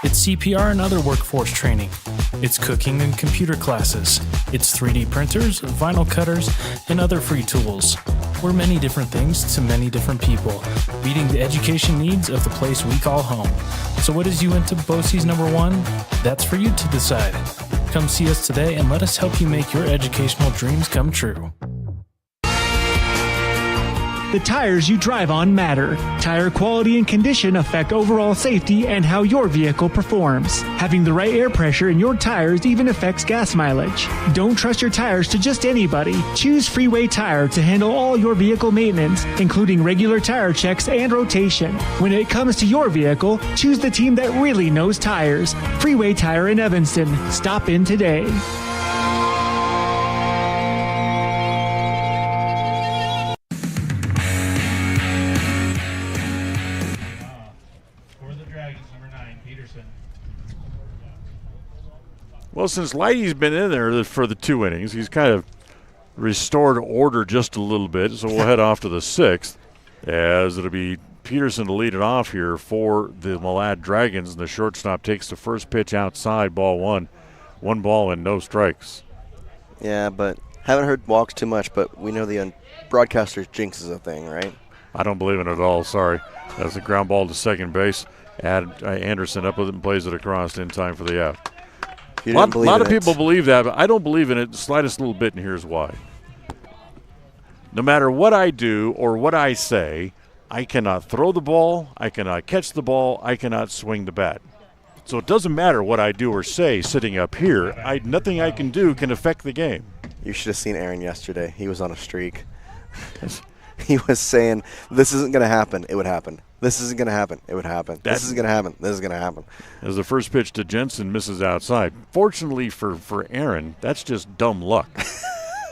It's CPR and other workforce training. It's cooking and computer classes. It's 3D printers, vinyl cutters, and other free tools. We're many different things to many different people, meeting the education needs of the place we call home. So what is Uinta BOCES number 1? That's for you to decide. Come see us today and let us help you make your educational dreams come true. The tires you drive on matter. Tire quality and condition affect overall safety and how your vehicle performs. Having the right air pressure in your tires even affects gas mileage. Don't trust your tires to just anybody. Choose Freeway Tire to handle all your vehicle maintenance, including regular tire checks and rotation. When it comes to your vehicle, choose the team that really knows tires. Freeway Tire in Evanston. Stop in today. Well, since Lighty's been in there for the 2 innings, he's kind of restored order just a little bit. So we'll head off to the 6th, as it'll be Peterson to lead it off here for the Malad Dragons. And the shortstop takes the first pitch outside, ball 1. 1 ball and no strikes. Yeah, but haven't heard walks too much, but we know the broadcaster's jinx is a thing, right? I don't believe in it at all, sorry. That's a ground ball to second base. Anderson up with it and plays it across in time for the out. A lot of people believe that, but I don't believe in it the slightest little bit, and here's why. No matter what I do or what I say, I cannot throw the ball, I cannot catch the ball, I cannot swing the bat. So it doesn't matter what I do or say sitting up here. Nothing I can do can affect the game. You should have seen Aaron yesterday. He was on a streak. He was saying, this isn't going to happen. It would happen. This isn't going to happen. It would happen. This is going to happen. This is going to happen. As the first pitch to Jensen misses outside. Fortunately for Aaron, that's just dumb luck.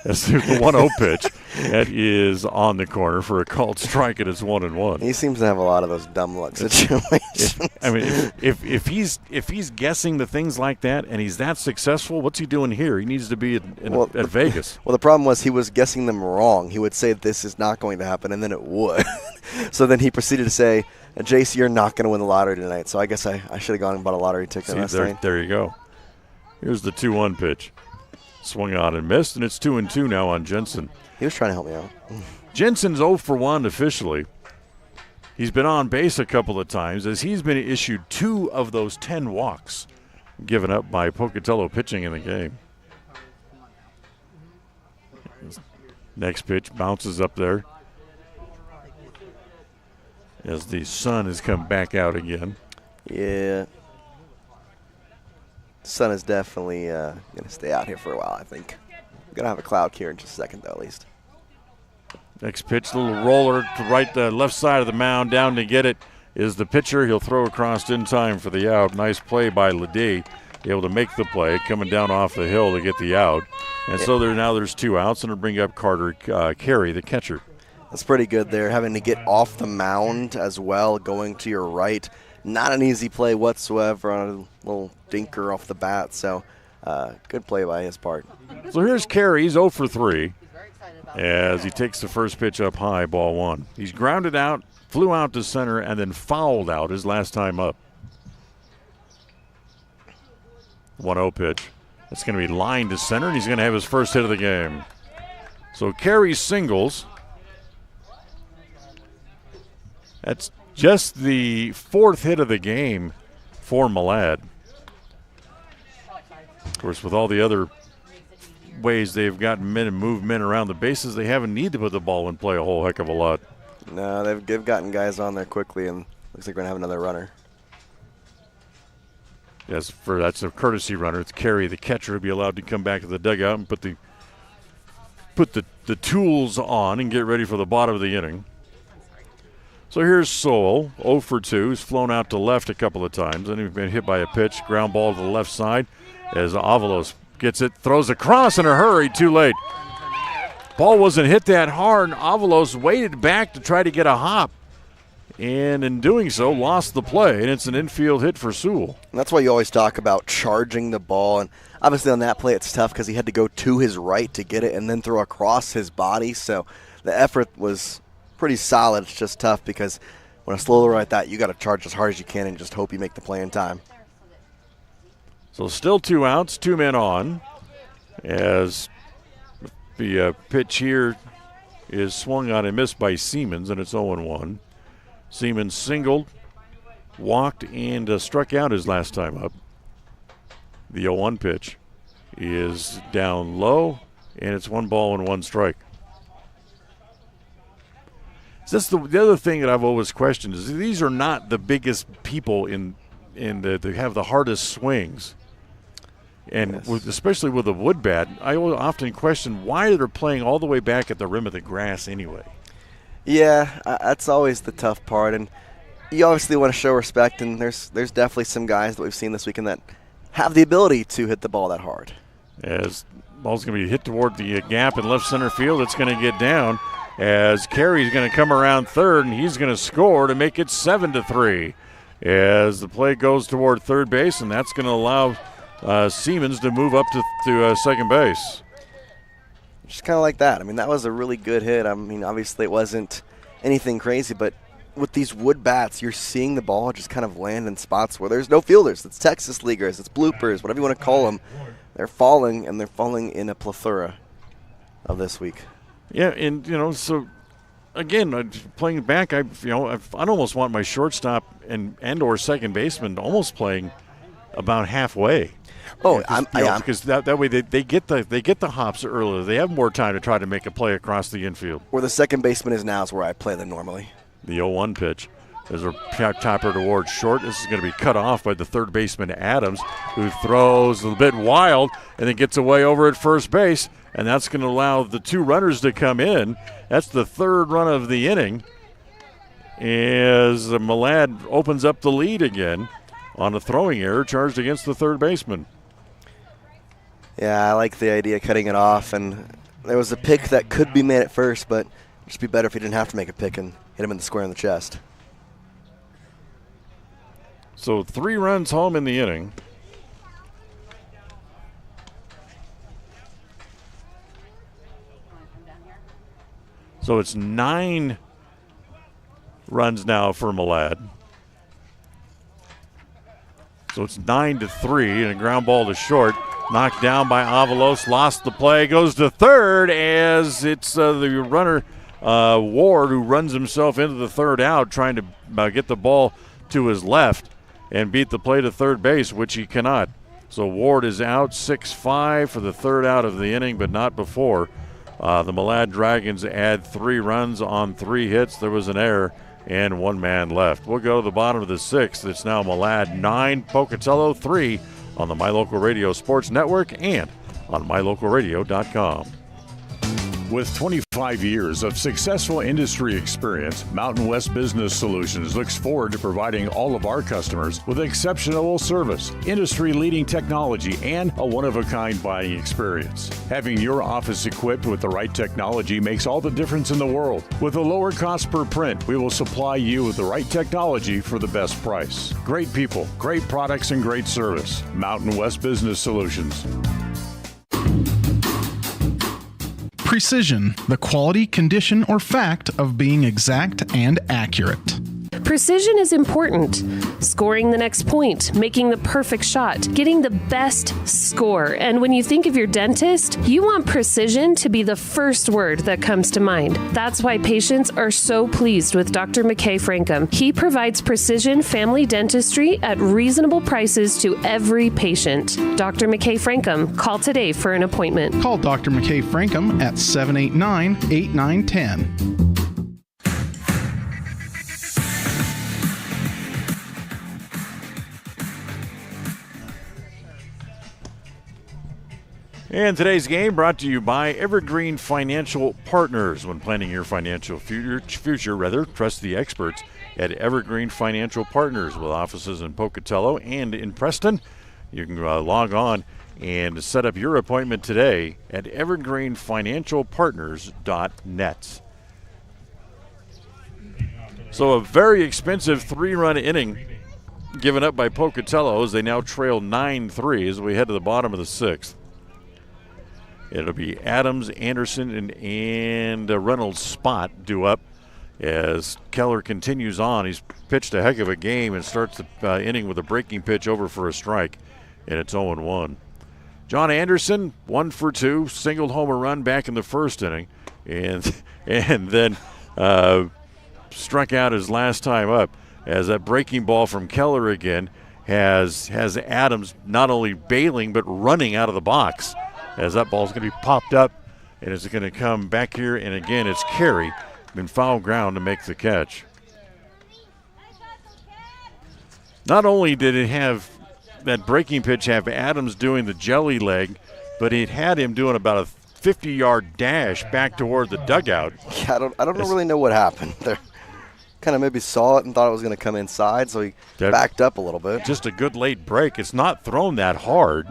As the 1-0 pitch, that is on the corner for a called strike, and it's 1-1. He seems to have a lot of those dumb luck situations. If he's guessing the things like that and he's that successful, what's he doing here? He needs to be at Vegas. Well, the problem was he was guessing them wrong. He would say this is not going to happen, and then it would. So then he proceeded to say, Jace, you're not going to win the lottery tonight. So I guess I should have gone and bought a lottery ticket last night. There you go. Here's the 2-1 pitch. Swung on and missed, and it's 2-2 now on Jensen. He was trying to help me out. Jensen's 0 for 1 officially. He's been on base a couple of times as he's been issued 2 of those 10 walks given up by Pocatello pitching in the game. Next pitch bounces up there as the sun has come back out again. Yeah. Sun is definitely going to stay out here for a while, I think. We're going to have a cloud here in just a second, though, at least. Next pitch, little roller to the left side of the mound. Down to get it is the pitcher. He'll throw across in time for the out. Nice play by Ledee, able to make the play, coming down off the hill to get the out. And so there's 2 outs, and it'll bring up Carter Carey, the catcher. That's pretty good there, having to get off the mound as well, going to your right. Not an easy play whatsoever on a little dinker off the bat, so good play by his part. So here's Carey. He's 0 for 3 as he takes the first pitch up high, ball 1. He's grounded out, flew out to center, and then fouled out his last time up. 1-0 pitch. That's going to be lined to center, and he's going to have his first hit of the game. So Carey singles. That's just the 4th hit of the game for Malad. Of course, with all the other ways they've gotten men and moved men around the bases, they haven't needed to put the ball in play a whole heck of a lot. No, they've gotten guys on there quickly, and looks like we're going to have another runner. Yes, that's a courtesy runner. It's Carey, the catcher, will be allowed to come back to the dugout and put the tools on and get ready for the bottom of the inning. So here's Sowell, 0 for 2. He's flown out to left a couple of times. Then he's been hit by a pitch, ground ball to the left side as Avalos gets it, throws across in a hurry, too late. Ball wasn't hit that hard, and Avalos waited back to try to get a hop. And in doing so, lost the play, and it's an infield hit for Sewell. And that's why you always talk about charging the ball. And obviously on that play it's tough because he had to go to his right to get it and then throw across his body. So the effort was pretty solid. It's just tough because when a slow like that, you got to charge as hard as you can and just hope you make the play in time. So still 2 outs, 2 men on, as the pitch here is swung on and missed by Siemens, and it's 0-1. Siemens singled, walked, and struck out his last time up. The 0-1 pitch is down low, and it's 1 ball and 1 strike. That's the other thing that I've always questioned is these are not the biggest people they have the hardest swings. And yes. Especially with a wood bat, I often question why they're playing all the way back at the rim of the grass anyway. Yeah, that's always the tough part. And you obviously want to show respect, and there's definitely some guys that we've seen this weekend that have the ability to hit the ball that hard. As the ball's going to be hit toward the gap in left center field, it's going to get down. As Carey's going to come around third, and he's going to score to make it 7-3. As the play goes toward third base, and that's going to allow Siemens to move up to second base. Just kind of like that. I mean, that was a really good hit. I mean, obviously it wasn't anything crazy, but with these wood bats, you're seeing the ball just kind of land in spots where there's no fielders. It's Texas Leaguers, it's bloopers, whatever you want to call them. They're falling, and they're falling in a plethora of this week. Yeah, and, so, again, playing back, I'd almost want my shortstop and or second baseman almost playing about halfway. Oh, because that way they get the hops earlier. They have more time to try to make a play across the infield. Where the second baseman is now is where I play them normally. The 0-1 pitch. There's a topper towards short. This is going to be cut off by the third baseman, Adams, who throws a bit wild and then gets away over at first base. And that's going to allow the 2 runners to come in. That's the 3rd run of the inning as Malad opens up the lead again on a throwing error charged against the third baseman. Yeah, I like the idea of cutting it off. And there was a pick that could be made at first, but it'd just be better if he didn't have to make a pick and hit him in the square in the chest. So 3 runs home in the inning. So it's 9 runs now for Malad. So it's 9-3, and a ground ball to short. Knocked down by Avalos, lost the play, goes to third as it's the runner, Ward, who runs himself into the third out, trying to get the ball to his left and beat the play to third base, which he cannot. So Ward is out 6-5 for the third out of the inning, but not before. The Malad Dragons add 3 runs on 3 hits. There was an error and 1 man left. We'll go to the bottom of the 6th. It's now Malad 9, Pocatello 3 on the My Local Radio Sports Network and on mylocalradio.com. With 25 years of successful industry experience, Mountain West Business Solutions looks forward to providing all of our customers with exceptional service, industry-leading technology, and a one-of-a-kind buying experience. Having your office equipped with the right technology makes all the difference in the world. With a lower cost per print, we will supply you with the right technology for the best price. Great people, great products, and great service. Mountain West Business Solutions. Precision, the quality, condition, or fact of being exact and accurate. Precision is important. Scoring the next point, making the perfect shot, getting the best score. And when you think of your dentist, you want precision to be the first word that comes to mind. That's why patients are so pleased with Dr. McKay Frankum. He provides precision family dentistry at reasonable prices to every patient. Dr. McKay Frankum, call today for an appointment. Call Dr. McKay Frankum at 789-8910. And today's game brought to you by Evergreen Financial Partners. When planning your financial future, trust the experts at Evergreen Financial Partners with offices in Pocatello and in Preston. You can log on and set up your appointment today at evergreenfinancialpartners.net. So a very expensive 3-run inning given up by Pocatello as they now trail 9-3 as we head to the bottom of the 6th. It'll be Adams, Anderson, and Reynolds' spot due up as Keller continues on. He's pitched a heck of a game and starts the inning with a breaking pitch over for a strike, and it's 0-1. John Anderson, 1 for 2, singled home a run back in the first inning, and then struck out his last time up as that breaking ball from Keller again has Adams not only bailing but running out of the box. As that ball's going to be popped up, and it's going to come back here, and again it's Carey in foul ground to make the catch. Not only did it have that breaking pitch have Adams doing the jelly leg, but it had him doing about a 50-yard dash back toward the dugout. Yeah, I don't really know what happened there. Kind of maybe saw it and thought it was going to come inside, so he backed up a little bit. Just a good late break. It's not thrown that hard.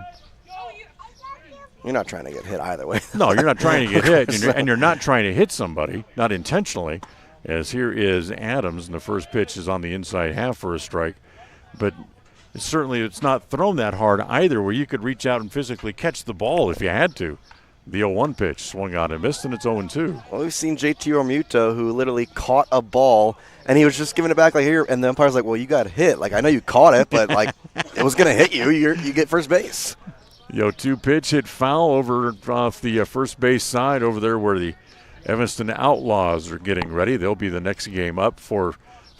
You're not trying to get hit either way. No, you're not trying to get hit, and you're not trying to hit somebody, not intentionally, as here is Adams, and the first pitch is on the inside half for a strike. But certainly it's not thrown that hard either where you could reach out and physically catch the ball if you had to. The 0-1 pitch swung on and missed, and it's 0-2. Well, we've seen JT Ormuto, who literally caught a ball, and he was just giving it back like here, and the umpire's like, well, you got hit. Like, I know you caught it, but, like, it was going to hit you. You get first base. 0-2 pitch hit foul over off the first base side over there where the Evanston Outlaws are getting ready. They'll be the next game up for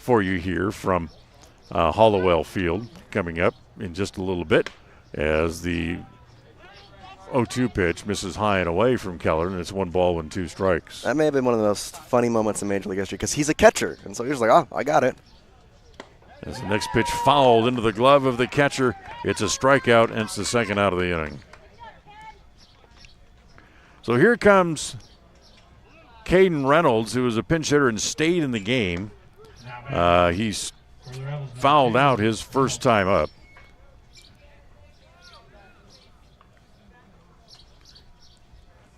you here from Halliwell Field coming up in just a little bit as the 0-2 pitch misses high and away from Keller, and it's 1 ball and 2 strikes. That may have been one of the most funny moments in Major League history because he's a catcher, and so he was like, oh, I got it. As the next pitch fouled into the glove of the catcher, it's a strikeout, and it's the second out of the inning. So here comes Caden Reynolds, who was a pinch hitter and stayed in the game. He's fouled out his first time up.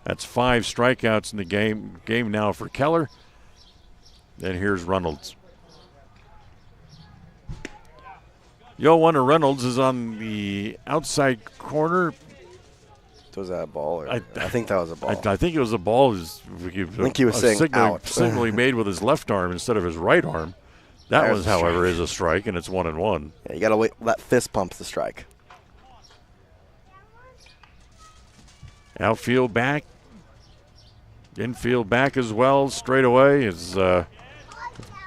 That's 5 strikeouts in the game now for Keller. Then here's Reynolds. 0-1 to Reynolds is on the outside corner. Was that a ball? I think that was a ball. I think it was a ball. I think he was saying out. Signal he made with his left arm instead of his right arm. That was, however, is a strike, and it's 1-1. Yeah, you got to wait. That fist pumps the strike. Outfield back. Infield back as well. Straight away is the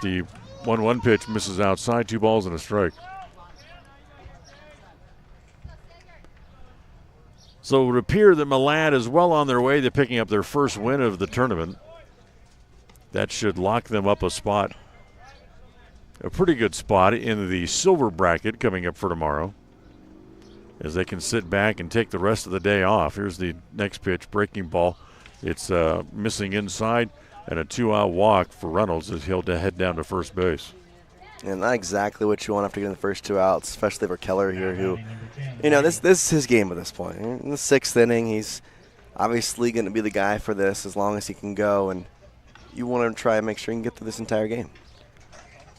1-1 pitch misses outside. 2 balls and a strike. So it would appear that Malad is well on their way to picking up their first win of the tournament. That should lock them up a spot, a pretty good spot in the silver bracket coming up for tomorrow, as they can sit back and take the rest of the day off. Here's the next pitch, breaking ball. It's missing inside, and a 2-out walk for Reynolds as he'll head down to first base. And not exactly what you want after getting the first 2 outs, especially for Keller here, who, this is his game at this point. In the 6th inning, he's obviously going to be the guy for this as long as he can go, and you want to try and make sure you can get through this entire game.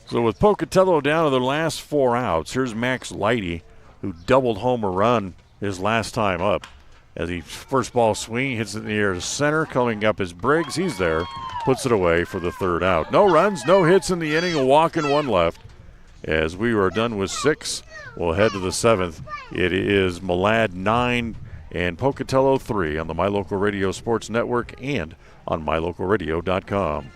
So with Pocatello down to their last 4 outs, here's Max Leidy, who doubled home a run his last time up. As he first ball swing, hits it in the air to center, coming up is Briggs. He's there, puts it away for the 3rd out. No runs, no hits in the inning, a walk and 1 left. As we are done with 6, we'll head to the 7th. It is Malad 9 and Pocatello 3 on the My Local Radio Sports Network and on mylocalradio.com.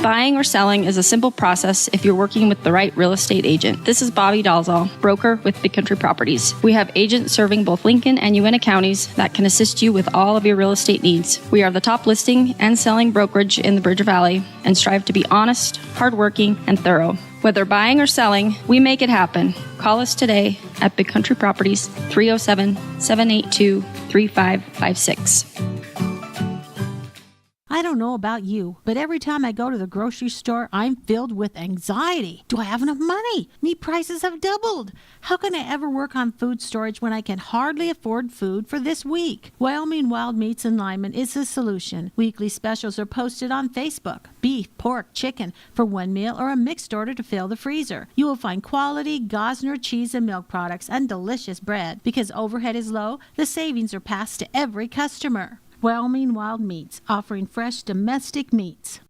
Buying or selling is a simple process if you're working with the right real estate agent. This is Bobby Dalzall, broker with Big Country Properties. We have agents serving both Lincoln and Uintah counties that can assist you with all of your real estate needs. We are the top listing and selling brokerage in the Bridger Valley and strive to be honest, hardworking, and thorough. Whether buying or selling, we make it happen. Call us today at Big Country Properties, 307-782-3556. I don't know about you, but every time I go to the grocery store, I'm filled with anxiety. Do I have enough money? Meat prices have doubled. How can I ever work on food storage when I can hardly afford food for this week? Wyoming Wild Meats in Lyman is the solution. Weekly specials are posted on Facebook. Beef, pork, chicken for one meal or a mixed order to fill the freezer. You will find quality Gosner cheese and milk products and delicious bread. Because overhead is low, the savings are passed to every customer. Wyoming Wild Meats, offering fresh domestic meats.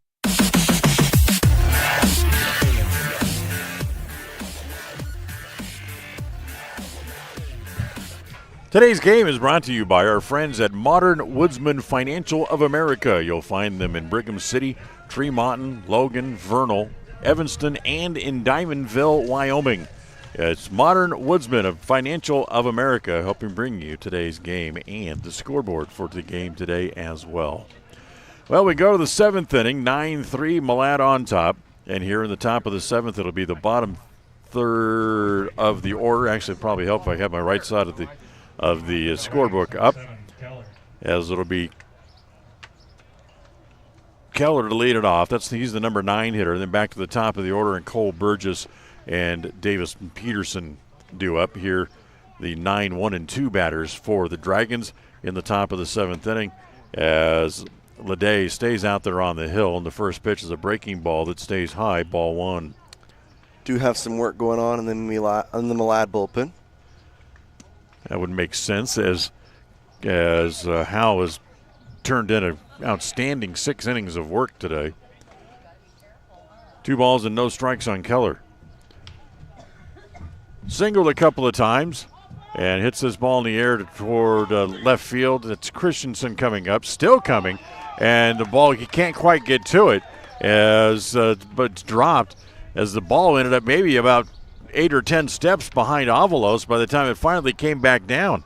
Today's game is brought to you by our friends at Modern Woodsman Financial of America. You'll find them in Brigham City, Tremonton, Logan, Vernal, Evanston, and in Diamondville, Wyoming. It's Modern Woodsman of Financial of America helping bring you today's game and the scoreboard for the game today as well. Well, we go to the 7th inning, 9-3, Malad on top. And here in the top of the 7th, it'll be the bottom third of the order. Actually, it'd probably help if I have my right side of the scorebook up, as it'll be Keller to lead it off. He's the number 9 hitter. Then back to the top of the order, and Cole Burgess and Davis Peterson do up here, the 9, 1, and 2 batters for the Dragons in the top of the 7th inning, as Leday stays out there on the hill, and the first pitch is a breaking ball that stays high, ball 1. Do have some work going on in the Malad bullpen. That would make sense, as Hal has turned in an outstanding 6 innings of work today. 2 balls and no strikes on Keller. Singled a couple of times and hits this ball in the air toward left field. It's Christensen coming up, still coming, and the ball, he can't quite get to it, but it's dropped, as the ball ended up maybe about 8 or 10 steps behind Avalos by the time it finally came back down.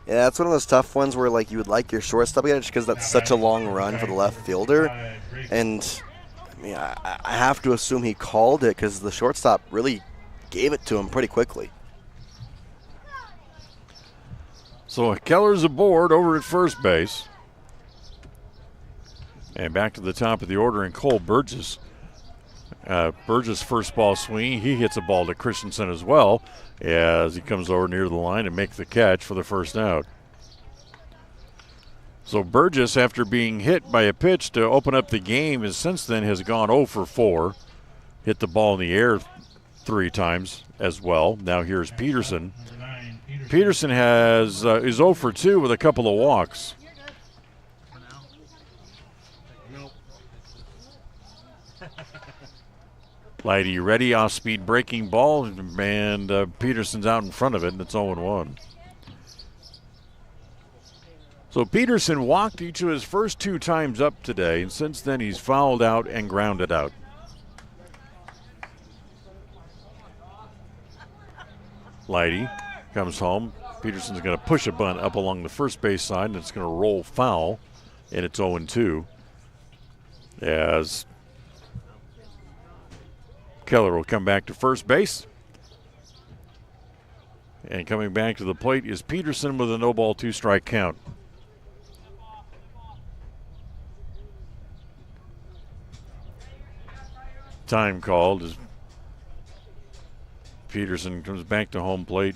Yeah, it's one of those tough ones where you would like your shortstop just because that's such a long run for the left fielder. And I have to assume he called it because the shortstop really gave it to him pretty quickly. So Keller's aboard over at first base. And back to the top of the order, and Cole Burgess. Burgess' first ball swing, he hits a ball to Christensen as well, as he comes over near the line and makes the catch for the first out. So Burgess, after being hit by a pitch to open up the game, since then has gone 0 for 4. Hit the ball in the air 3 times as well. Now here's Peterson. Peterson is 0 for 2 with a couple of walks. Lighty ready, off-speed breaking ball, and Peterson's out in front of it, and it's 0-1. So Peterson walked each of his first 2 times up today, and since then he's fouled out and grounded out. Lighty comes home. Peterson's going to push a bunt up along the first base side, and it's going to roll foul, and it's 0-2. As Keller will come back to first base. And coming back to the plate is Peterson with a no-ball, 2-strike count. Time called as Peterson comes back to home plate.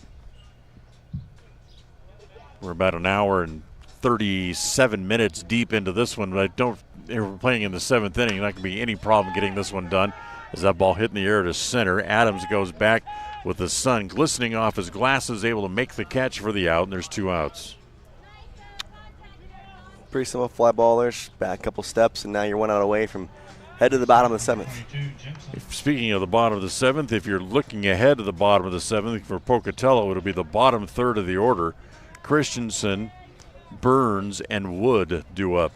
We're about an hour and 37 minutes deep into this one, but we're playing in the 7th inning. Not going to be any problem getting this one done. As that ball hit in the air to center, Adams goes back with the sun glistening off his glasses, able to make the catch for the out, and there's 2 outs. Pretty simple fly ball there, back a couple steps, and now you're 1 out away from head to the bottom of the 7th. Speaking of the bottom of the 7th, if you're looking ahead to the bottom of the 7th, for Pocatello, it'll be the bottom third of the order. Christensen, Burns, and Wood due up.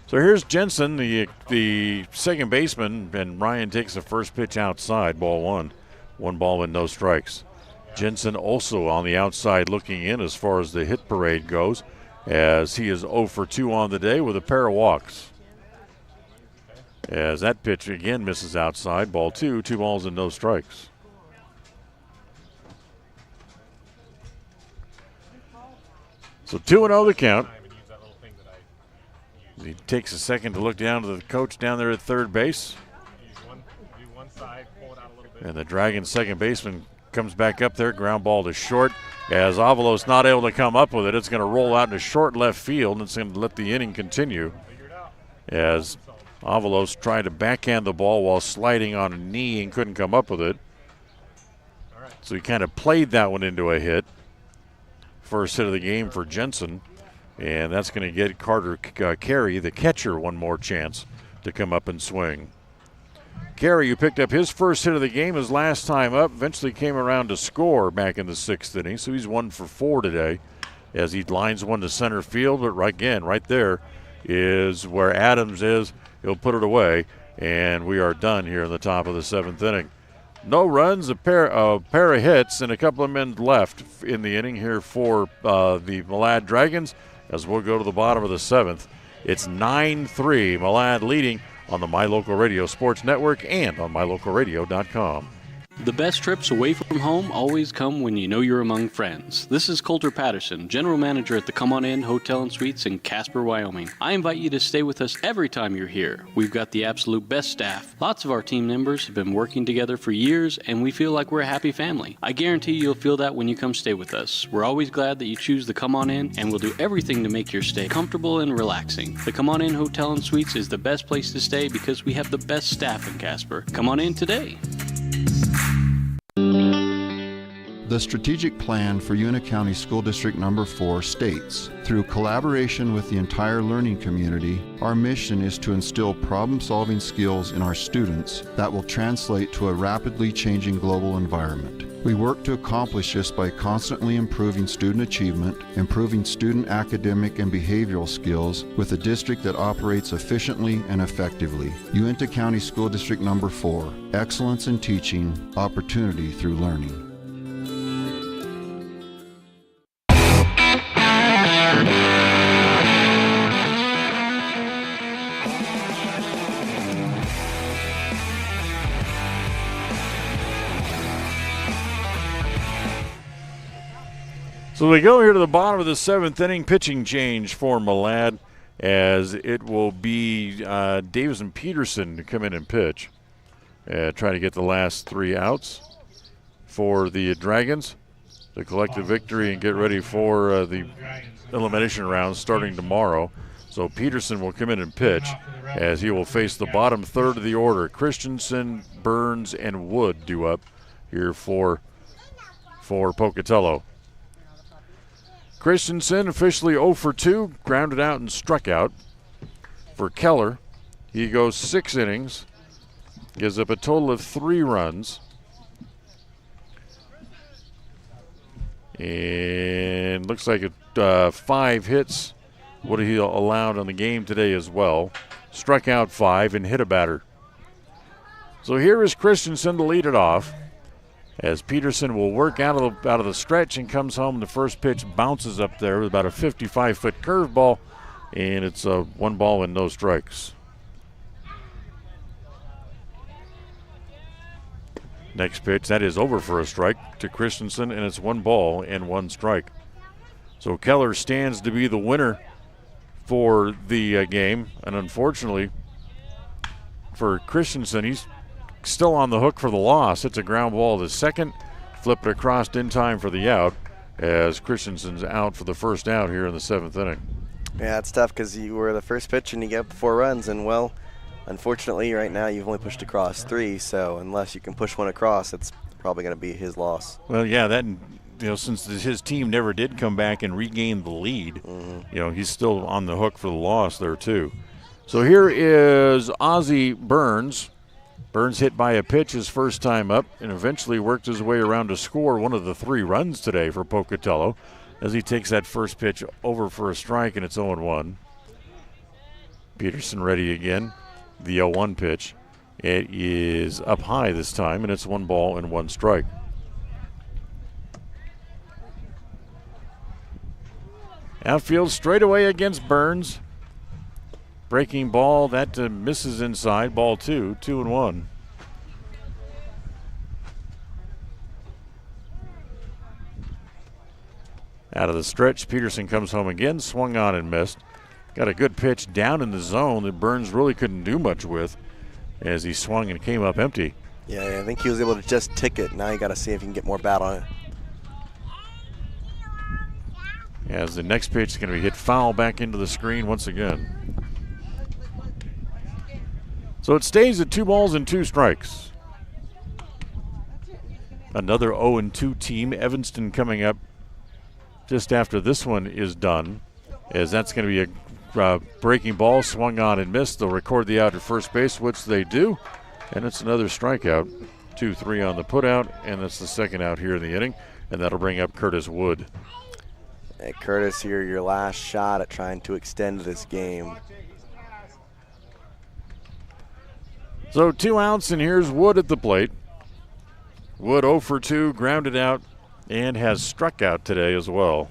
So here's Jensen, the second baseman, and Ryan takes the first pitch outside, ball one. 1 ball and no strikes. Jensen also on the outside looking in as far as the hit parade goes, as he is 0 for 2 on the day with a pair of walks. As that pitch again misses outside, ball 2, 2 balls and no strikes. So 2-0 the count. He takes a second to look down to the coach down there at third base. And the Dragons' second baseman comes back up there, ground ball to short. As Avalos not able to come up with it, it's going to roll out into short left field, and it's going to let the inning continue. As Avalos tried to backhand the ball while sliding on a knee and couldn't come up with it. So he kind of played that one into a hit. First hit of the game for Jensen. And that's going to get Carter Carey, the catcher, one more chance to come up and swing. Carey, who picked up his first hit of the game his last time up, eventually came around to score back in the 6th inning. So he's 1 for 4 today as he lines one to center field. But again, right there is where Adams is. He'll put it away, and we are done here in the top of the 7th inning. No runs, a pair of hits, and a couple of men left in the inning here for the Malad Dragons. As we'll go to the bottom of the 7th. It's 9-3, Malad leading on the My Local Radio Sports Network and on mylocalradio.com. The best trips away from home always come when you know you're among friends. This is Coulter Patterson, General Manager at the Come On In Hotel and Suites in Casper, Wyoming. I invite you to stay with us every time you're here. We've got the absolute best staff. Lots of our team members have been working together for years, and we feel like we're a happy family. I guarantee you'll feel that when you come stay with us. We're always glad that you choose the Come On In, and we'll do everything to make your stay comfortable and relaxing. The Come On In Hotel and Suites is the best place to stay because we have the best staff in Casper. Come on in today. The strategic plan for Uintah County School District Number 4 states, through collaboration with the entire learning community, our mission is to instill problem-solving skills in our students that will translate to a rapidly changing global environment. We work to accomplish this by constantly improving student achievement, improving student academic and behavioral skills with a district that operates efficiently and effectively. Uintah County School District Number 4, excellence in teaching, opportunity through learning. So we go here to the bottom of the 7th inning. Pitching change for Malad, as it will be Davis and Peterson to come in and pitch. Try to get the last 3 outs for the Dragons to collect the victory and get ready for the elimination round starting tomorrow. So Peterson will come in and pitch as he will face the bottom third of the order. Christensen, Burns, and Wood due up here for Pocatello. Christensen officially 0 for 2, grounded out and struck out. For Keller, he goes 6 innings, gives up a total of 3 runs. And looks like 5 hits, what he allowed on the game today as well. Struck out 5 and hit a batter. So here is Christensen to lead it off, as Peterson will work out of the stretch and comes home. The first pitch bounces up there with about a 55-foot curveball, and it's 1 ball and no strikes. Next pitch, that is over for a strike to Christensen, and it's 1 ball and 1 strike. So Keller stands to be the winner for the game, and unfortunately for Christensen, he's still on the hook for the loss. It's a ground ball to second. Flip it across in time for the out, as Christensen's out for the first out here in the 7th inning. Yeah, it's tough because you were the first pitch and you get 4 runs, and well, unfortunately right now you've only pushed across 3, so unless you can push 1 across, it's probably going to be his loss. Well, yeah, that, since his team never did come back and regain the lead, he's still on the hook for the loss there too. So here is Ozzie Burns. Burns hit by a pitch his first time up and eventually worked his way around to score one of the 3 runs today for Pocatello as he takes that first pitch over for a strike, and it's 0-1. Peterson ready again. The 0-1 pitch. It is up high this time, and it's 1 ball and 1 strike. Outfield straightaway against Burns. Breaking ball, that misses inside. Ball 2, 2-1. Out of the stretch, Peterson comes home again, swung on and missed. Got a good pitch down in the zone that Burns really couldn't do much with as he swung and came up empty. Yeah, I think he was able to just tick it. Now you got to see if he can get more bat on it. As the next pitch is going to be hit foul back into the screen once again. So it stays at 2 balls and 2 strikes. Another 0-2 team, Evanston, coming up just after this one is done, as that's going to be a breaking ball, swung on and missed. They'll record the out at first base, which they do, and it's another strikeout. 2-3 on the putout, and that's the second out here in the inning, and that'll bring up Curtis Wood. Hey, Curtis, here, your last shot at trying to extend this game. So 2 outs, and here's Wood at the plate. Wood 0 for 2, grounded out, and has struck out today as well.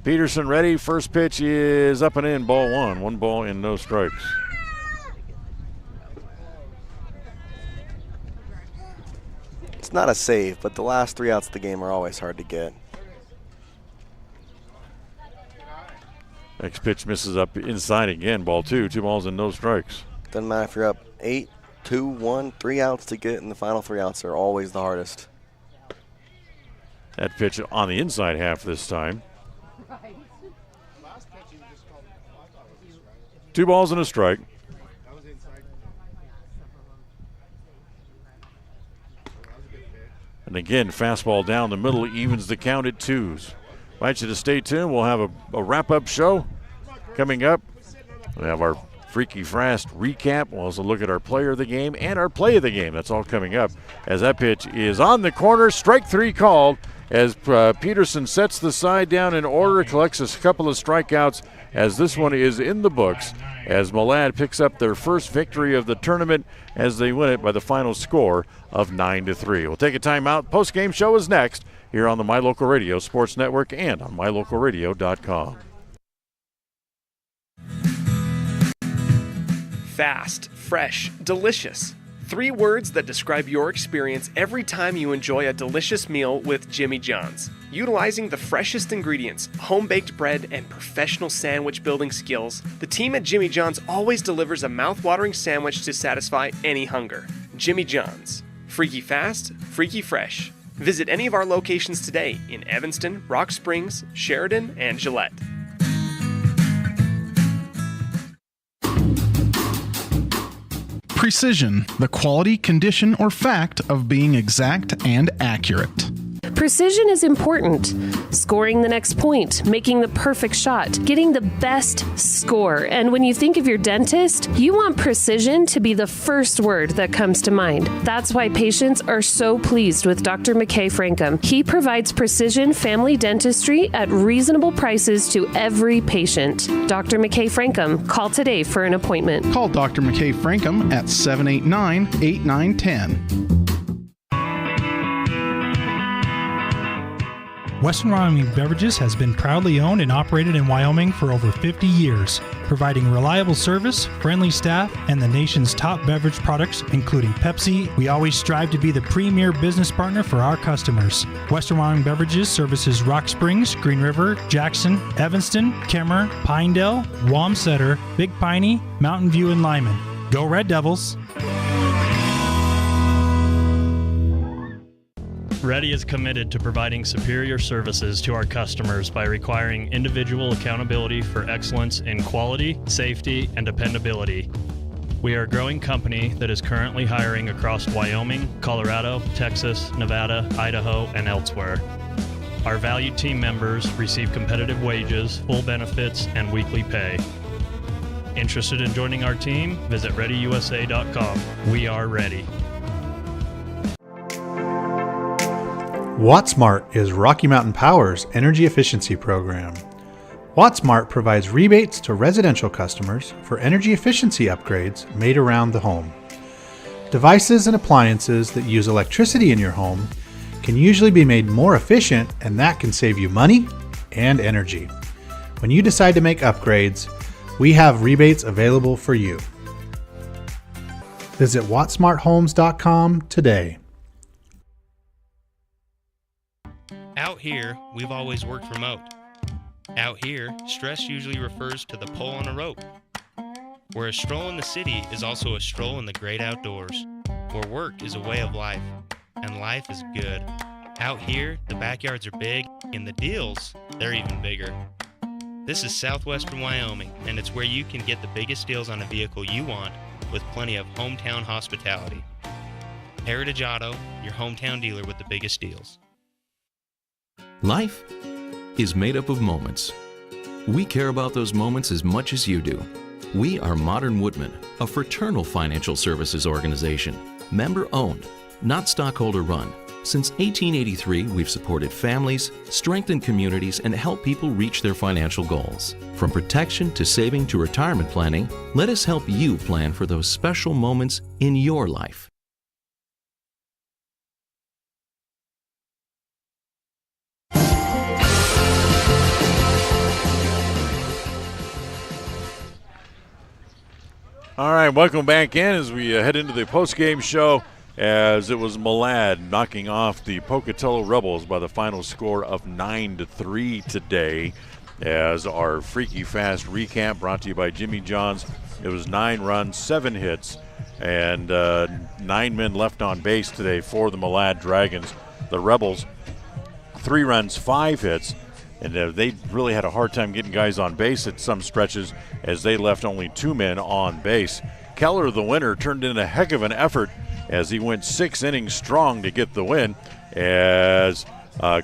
Peterson ready. First pitch is up and in, ball 1. 1 ball and no strikes. It's not a save, but the last 3 outs of the game are always hard to get. Next pitch misses up inside again, ball 2. 2 balls and no strikes. Doesn't matter if you're up 8, 2, 1, 3 outs to get, and the final 3 outs are always the hardest. That pitch on the inside half this time. 2 balls and a strike. And again, fastball down the middle evens the count at 2s. Invite you to stay tuned. We'll have a wrap-up show coming up. We'll have our Freaky Fast recap. We'll also look at our player of the game and our play of the game. That's all coming up as that pitch is on the corner. Strike 3 called as Peterson sets the side down in order, collects a couple of strikeouts as this one is in the books as Malad picks up their first victory of the tournament as they win it by the final score of 9-3. We'll take a timeout. Post-game show is next here on the My Local Radio Sports Network and on mylocalradio.com. Fast, fresh, delicious. 3 words that describe your experience every time you enjoy a delicious meal with Jimmy John's. Utilizing the freshest ingredients, home-baked bread, and professional sandwich building skills, the team at Jimmy John's always delivers a mouth-watering sandwich to satisfy any hunger. Jimmy John's. Freaky fast, freaky fresh. Visit any of our locations today in Evanston, Rock Springs, Sheridan, and Gillette. Precision, the quality, condition, or fact of being exact and accurate. Precision is important. Scoring the next point, making the perfect shot, getting the best score. And when you think of your dentist, you want precision to be the first word that comes to mind. That's why patients are so pleased with Dr. McKay Frankum. He provides precision family dentistry at reasonable prices to every patient. Dr. McKay Frankum, call today for an appointment. Call Dr. McKay Frankum at 789-8910. Western Wyoming Beverages has been proudly owned and operated in Wyoming for over 50 years, providing reliable service, friendly staff, and the nation's top beverage products, including Pepsi. We always strive to be the premier business partner for our customers. Western Wyoming Beverages services Rock Springs, Green River, Jackson, Evanston, Kemmer, Pinedale, Wamsutter, Big Piney, Mountain View, and Lyman. Go Red Devils! Ready is committed to providing superior services to our customers by requiring individual accountability for excellence in quality, safety, and dependability. We are a growing company that is currently hiring across Wyoming, Colorado, Texas, Nevada, Idaho, and elsewhere. Our valued team members receive competitive wages, full benefits, and weekly pay. Interested in joining our team? Visit ReadyUSA.com. We are ready. WattSmart is Rocky Mountain Power's energy efficiency program. WattSmart provides rebates to residential customers for energy efficiency upgrades made around the home. Devices and appliances that use electricity in your home can usually be made more efficient, and that can save you money and energy. When you decide to make upgrades, we have rebates available for you. Visit wattsmarthomes.com today. Out here, we've always worked remote. Out here, stress usually refers to the pull on a rope. Where a stroll in the city is also a stroll in the great outdoors. Where work is a way of life, and life is good. Out here, the backyards are big, and the deals, they're even bigger. This is southwestern Wyoming, and it's where you can get the biggest deals on a vehicle you want with plenty of hometown hospitality. Heritage Auto, your hometown dealer with the biggest deals. Life is made up of moments. We care about those moments as much as you do. We are Modern Woodmen, a fraternal financial services organization, member-owned, not stockholder-run. Since 1883, we've supported families, strengthened communities, and helped people reach their financial goals. From protection to saving to retirement planning, let us help you plan for those special moments in your life. All right, welcome back in as we head into the post-game show, as it was Malad knocking off the Pocatello Rebels by the final score of 9-3 today. As our Freaky Fast recap brought to you by Jimmy John's, it was 9 runs, 7 hits, and 9 men left on base today for the Malad Dragons. The Rebels, 3 runs, 5 hits. And they really had a hard time getting guys on base at some stretches, as they left only 2 men on base. Keller, the winner, turned in a heck of an effort as he went 6 innings strong to get the win, as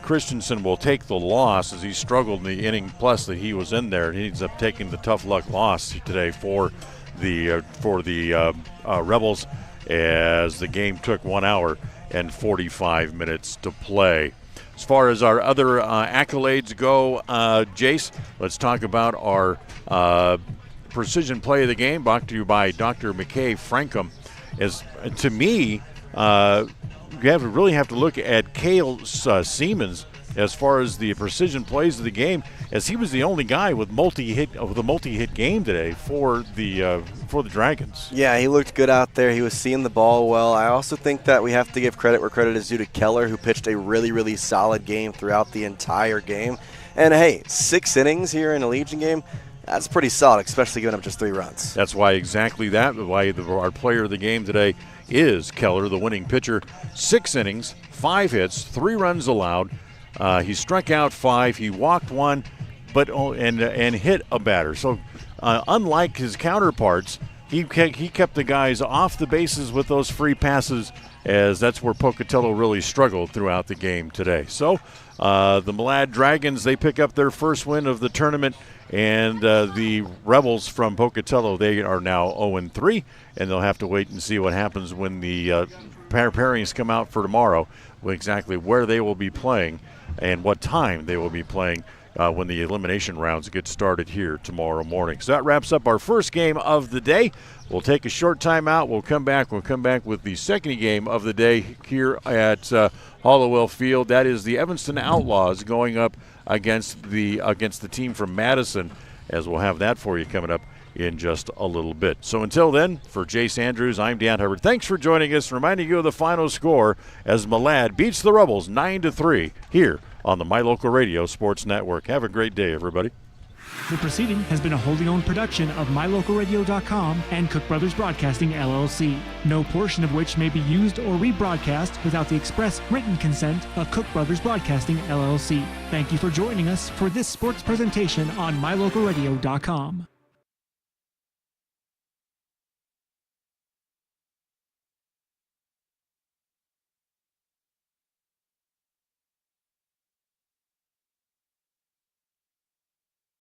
Christensen will take the loss as he struggled in the inning plus that he was in there. He ends up taking the tough luck loss today for the Rebels, as the game took 1 hour and 45 minutes to play. As far as our other accolades go, Jace, let's talk about our precision play of the game, brought to you by Dr. McKay Frankham. As to me, you really have to look at Cale Siemens as far as the precision plays of the game, as he was the only guy with a multi-hit game today for the Dragons. Yeah, he looked good out there. He was seeing the ball well. I also think that we have to give credit where credit is due to Keller, who pitched a really, really solid game throughout the entire game. And hey, 6 innings here in a Legion game, that's pretty solid, especially giving up just 3 runs. That's why our player of the game today is Keller, the winning pitcher. 6 innings, 5 hits, 3 runs allowed. He struck out 5. He walked 1, and hit a batter. So, unlike his counterparts, he kept the guys off the bases with those free passes, as that's where Pocatello really struggled throughout the game today. So, the Malad Dragons, they pick up their first win of the tournament, and the Rebels from Pocatello, they are now 0-3, and they'll have to wait and see what happens when the pairings come out for tomorrow, exactly where they will be playing and what time they will be playing when the elimination rounds get started here tomorrow morning. So that wraps up our first game of the day. We'll take a short time out. We'll come back with the second game of the day here at Halliwell Field. That is the Evanston Outlaws going up against the team from Madison, as we'll have that for you coming up in just a little bit. So until then, for Jace Andrews, I'm Dan Hubbard. Thanks for joining us. Reminding you of the final score as Malad beats the Rebels 9-3 here on the My Local Radio Sports Network. Have a great day, everybody. The proceeding has been a wholly owned production of MyLocalRadio.com and Cook Brothers Broadcasting, LLC. No portion of which may be used or rebroadcast without the express written consent of Cook Brothers Broadcasting, LLC. Thank you for joining us for this sports presentation on MyLocalRadio.com.